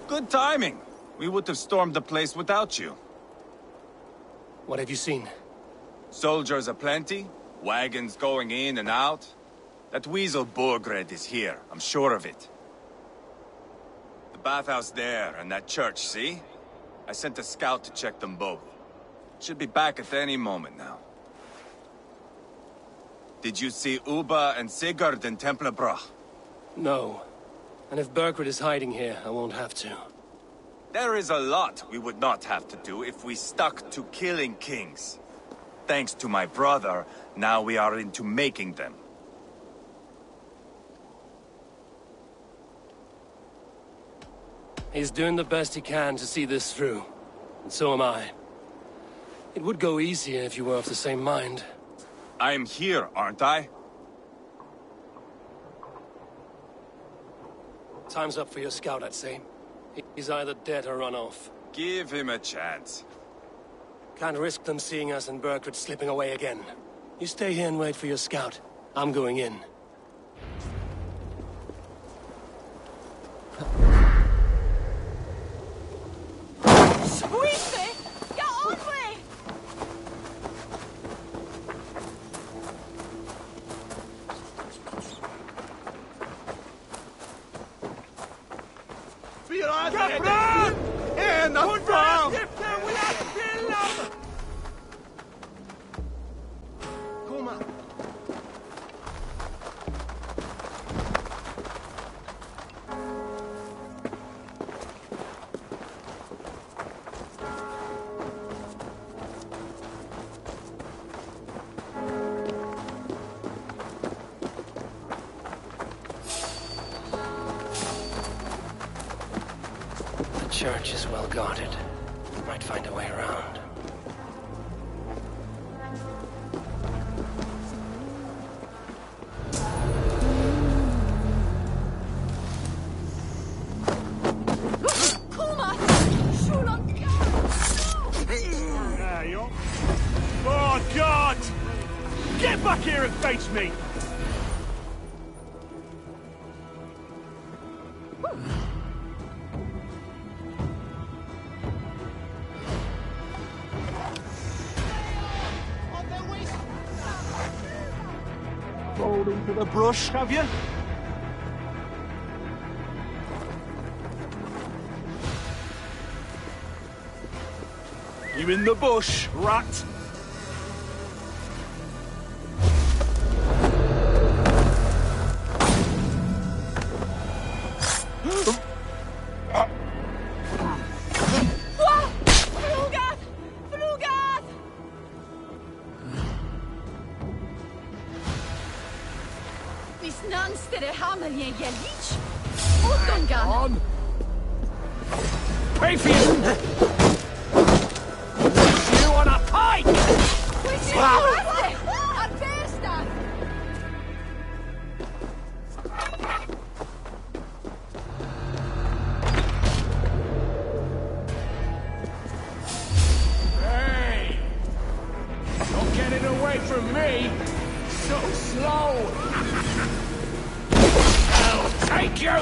Speaker 6: Good timing. We would have stormed the place without you.
Speaker 1: What have you seen?
Speaker 6: Soldiers aplenty, wagons going in and out. That weasel Borgred is here, I'm sure of it. The bathhouse there and that church, see? I sent a scout to check them both. Should be back at any moment now.
Speaker 5: Did you see Uba and Sigurd in Templebroch?
Speaker 1: No. And if Berkred is hiding here, I won't have to.
Speaker 5: There is a lot we would not have to do if we stuck to killing kings. Thanks to my brother, now we are into making them.
Speaker 1: He's doing the best he can to see this through. And so am I. It would go easier if you were of the same mind.
Speaker 5: I'm here, aren't I?
Speaker 1: Time's up for your scout, I'd say. He's either dead or run off.
Speaker 5: Give him a chance.
Speaker 1: Can't risk them seeing us and Berkred slipping away again. You stay here and wait for your scout. I'm going in.
Speaker 11: Squeeze me! Get on me!
Speaker 13: Captain! In the front!
Speaker 1: The church is well guarded. Might find a way around.
Speaker 13: Oh, God! Get back here and face me! Rolled into the brush, have you? You in the bush, rat? On! Pay for you! You on a pike! Hey! Don't get it away from me! So slow! I'll take you!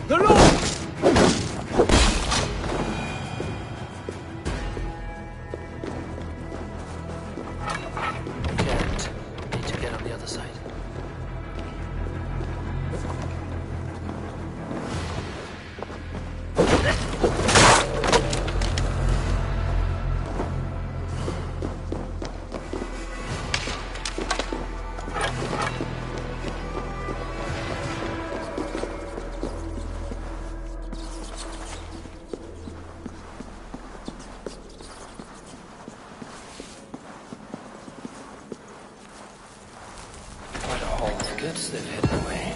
Speaker 13: The Lord!
Speaker 1: Can't. Need to get on the other side. Goods they've hidden away.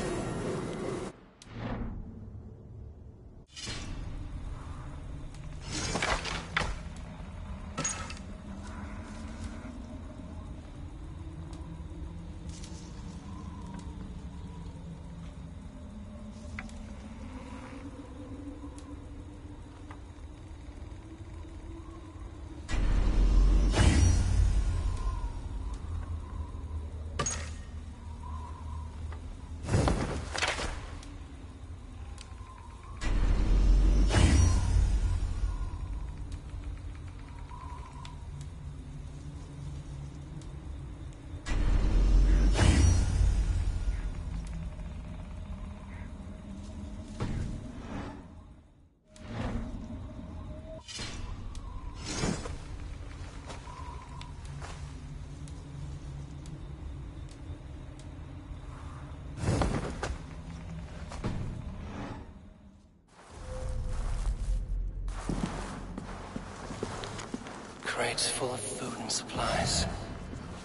Speaker 1: looks full of food and supplies.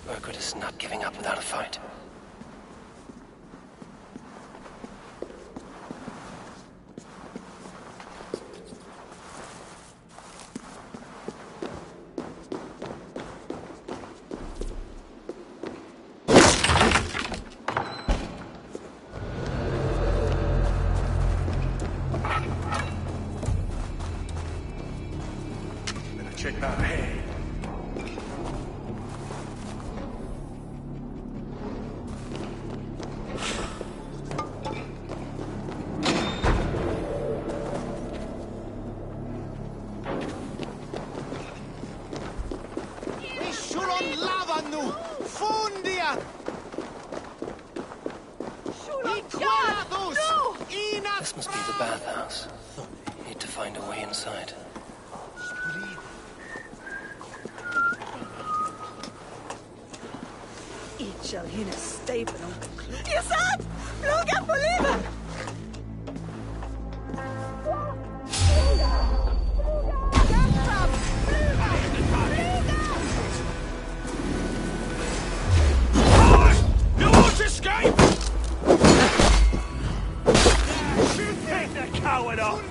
Speaker 1: Urquhart is not giving up without a fight.
Speaker 5: Check that hay.
Speaker 1: This must be the bathhouse. Need to find a way inside.
Speaker 15: Ich shall hinne stepen om. Je zat! Fluga på livet!
Speaker 12: You won't escape! Take the coward off!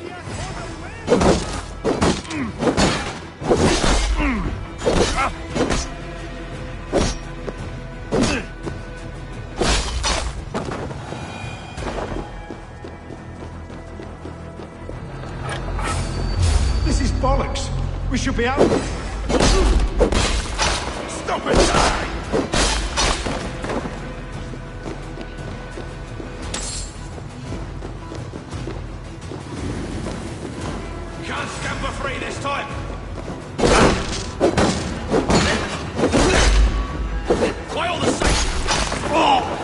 Speaker 16: This is bollocks. We should be out.
Speaker 12: Stop it! Can't scamper free this time! Why all the same? Oh!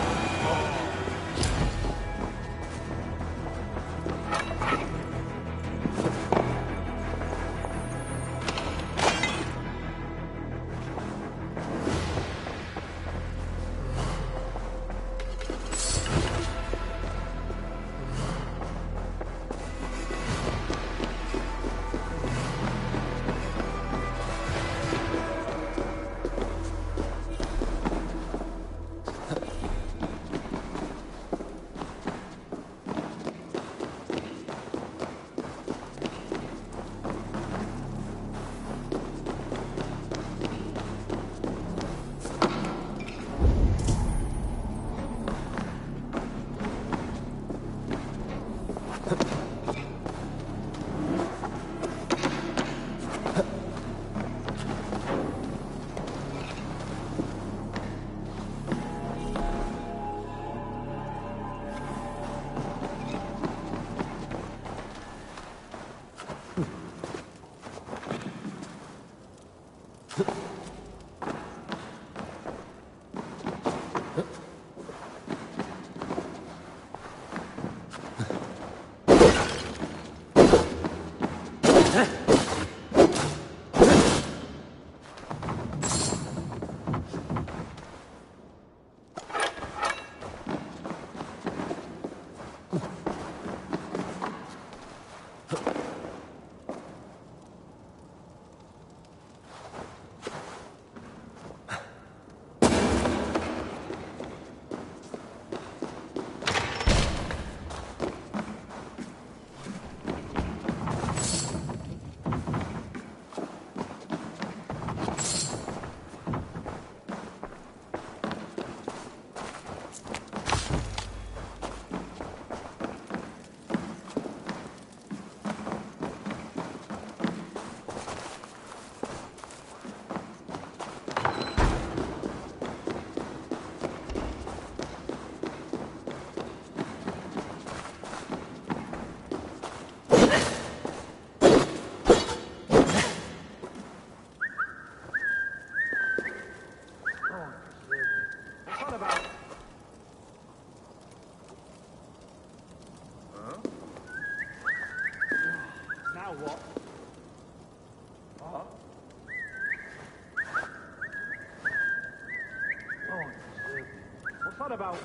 Speaker 16: About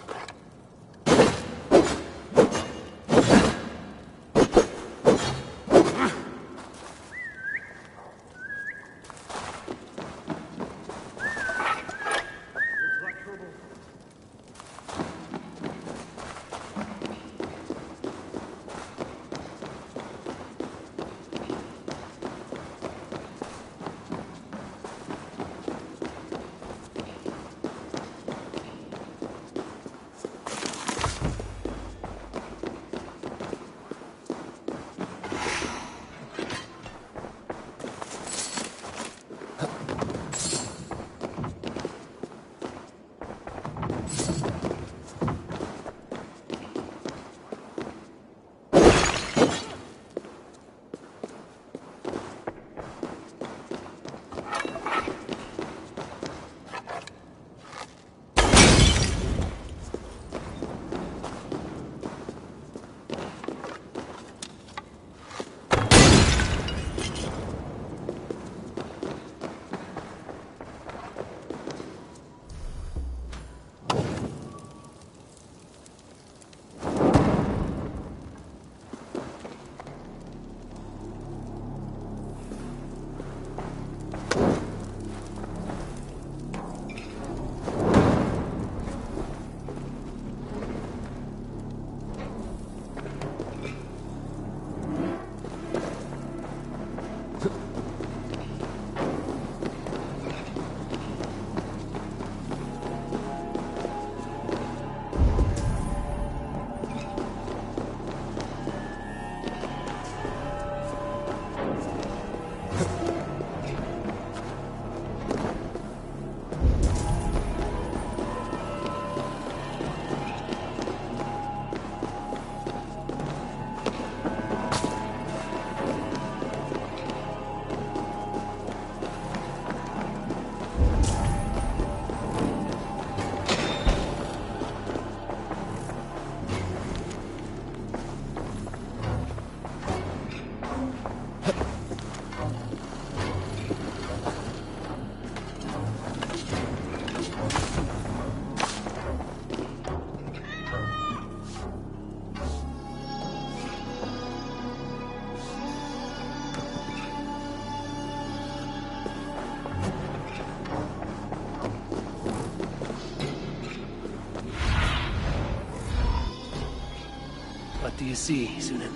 Speaker 1: do you see, Sunan?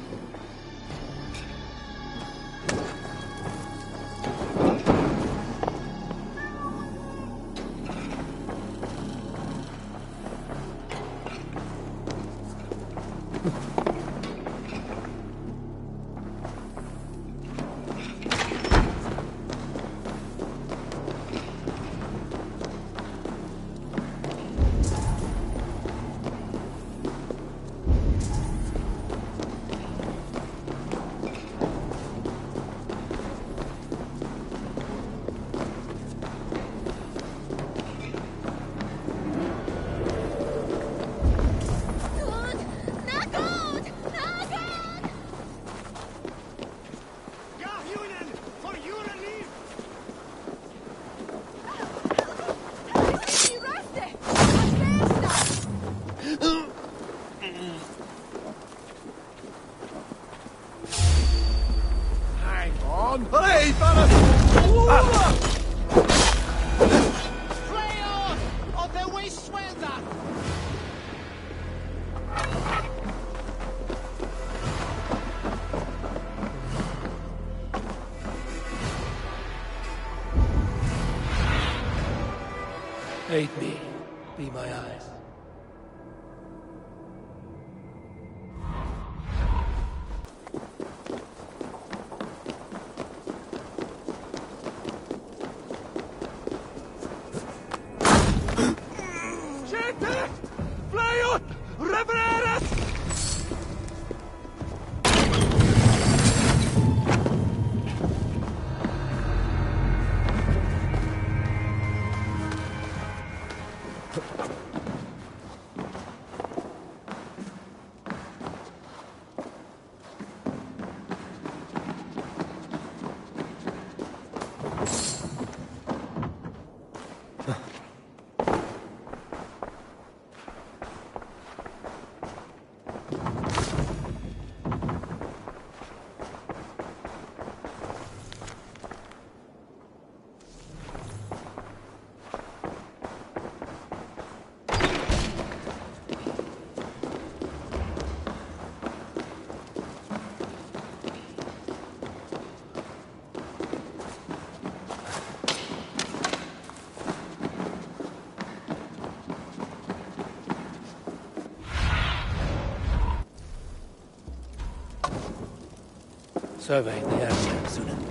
Speaker 1: Aid me. Be my eyes. Survey the area, Sunan.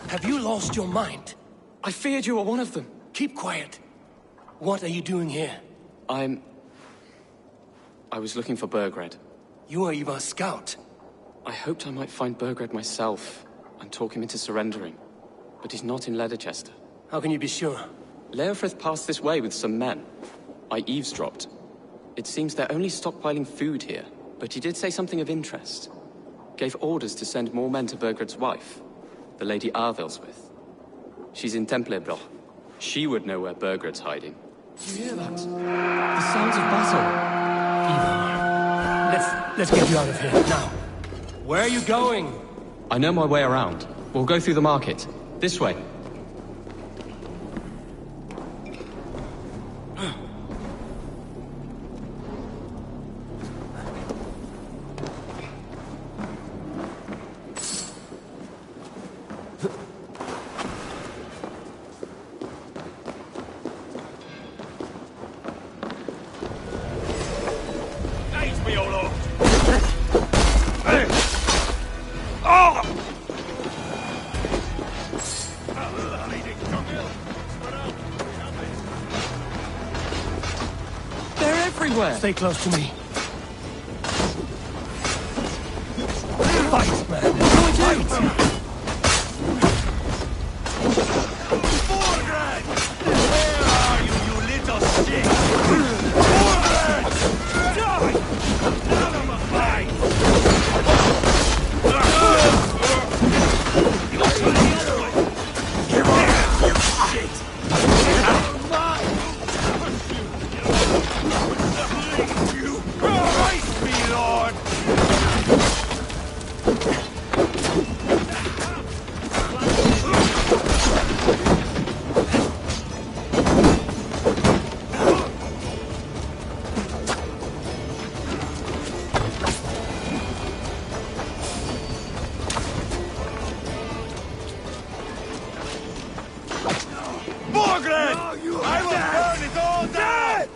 Speaker 1: Have you lost your mind?
Speaker 4: I feared you were one of them.
Speaker 1: Keep quiet. What are you doing here?
Speaker 4: I was looking for Burgred.
Speaker 1: You are Ivar's scout.
Speaker 4: I hoped I might find Burgred myself and talk him into surrendering. But he's not in Leicester.
Speaker 1: How can you be sure?
Speaker 4: Leofrith passed this way with some men. I eavesdropped. It seems they're only stockpiling food here, but he did say something of interest. Gave orders to send more men to Burgred's wife, the Lady Arvilswith. She's in Templebroch. She would know where Burgred's hiding.
Speaker 1: Do you hear that? The sounds of battle. Ivar, let's get you out of here, now. Where are you going?
Speaker 4: I know my way around. We'll go through the market. This way.
Speaker 1: Stay close to me. Fight, man. Fight!
Speaker 5: Borgrad! Where are you, you little shit? Borgrad! Die! Out of my fight! Give up, you shit! Out of mine! Christ me, Lord! Borgred! I will burn it all down!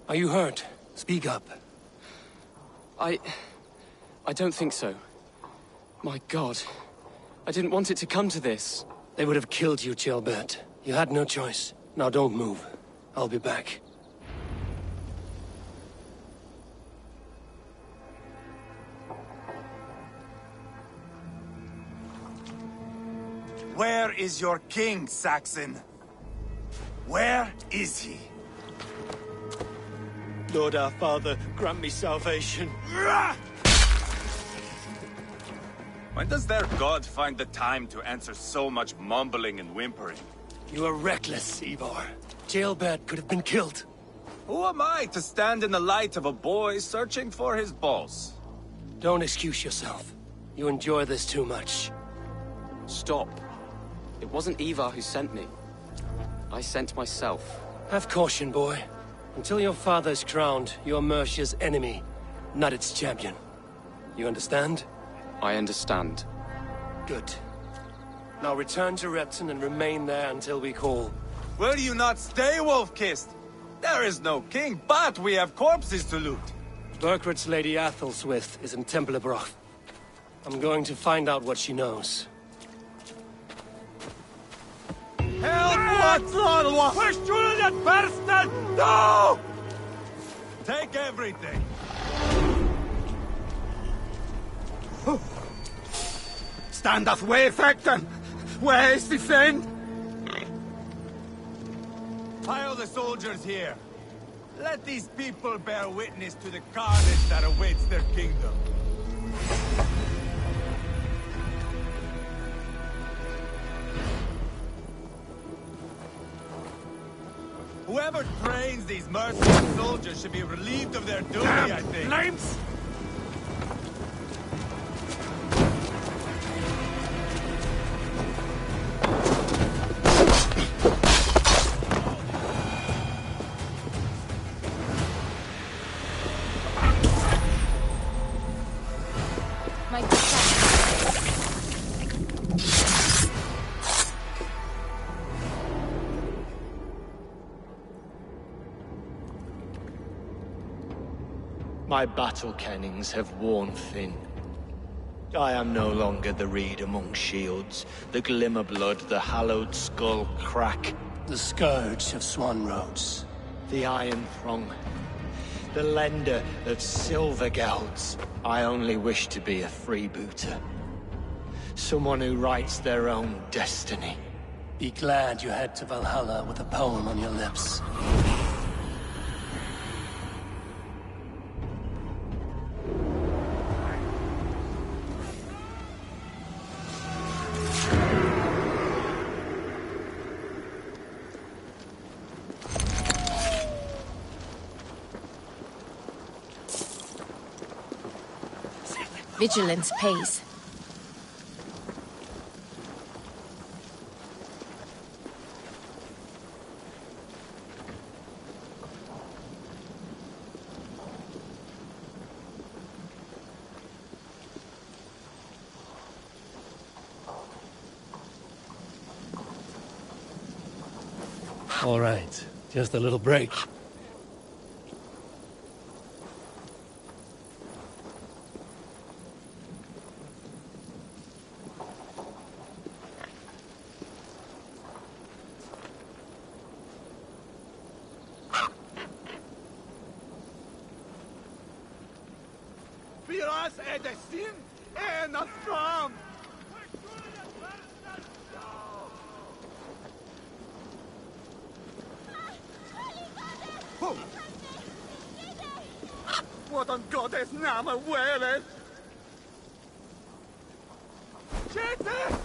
Speaker 1: Are you hurt? Speak up.
Speaker 4: I don't think so. My God. I didn't want it to come to this.
Speaker 1: They would have killed you, Gilbert. You had no choice. Now don't move. I'll be back.
Speaker 5: Where is your king, Saxon? Where is he?
Speaker 3: Lord our Father, grant me salvation.
Speaker 6: When does their god find the time to answer so much mumbling and whimpering?
Speaker 1: You are reckless, Ivar. Gilbert could have been killed.
Speaker 6: Who am I to stand in the light of a boy searching for his balls?
Speaker 1: Don't excuse yourself. You enjoy this too much.
Speaker 4: Stop. It wasn't Ivar who sent me. I sent myself.
Speaker 1: Have caution, boy. Until your father's crowned, you're Mercia's enemy, not its champion. You understand?
Speaker 4: I understand.
Speaker 1: Good. Now return to Repton and remain there until we call.
Speaker 5: Will you not stay, Wolf-Kissed? There is no king, but we have corpses to loot.
Speaker 1: Burgred's Lady Athelstwith is in Templebroch. I'm going to find out what she knows.
Speaker 5: Help! What? Push through that bastard! No! Take everything. standeth way effecten? Where is the fin? Pile the soldiers here. Let these people bear witness to the carnage that awaits their kingdom. Whoever trains these mercenary soldiers should be relieved of their duty, I think.
Speaker 13: Flames!
Speaker 17: My battle kennings have worn thin. I am no longer the reed among shields, the glimmer blood, the hallowed skull crack.
Speaker 1: The scourge of Swan Roads.
Speaker 17: The iron throng. The lender of silver gelds. I only wish to be a freebooter. Someone who writes their own destiny.
Speaker 1: Be glad you head to Valhalla with a poem on your lips.
Speaker 18: Vigilance pays.
Speaker 1: All right, just a little break.
Speaker 5: Firas edestin en astram! What on God's name wearer? Jesus!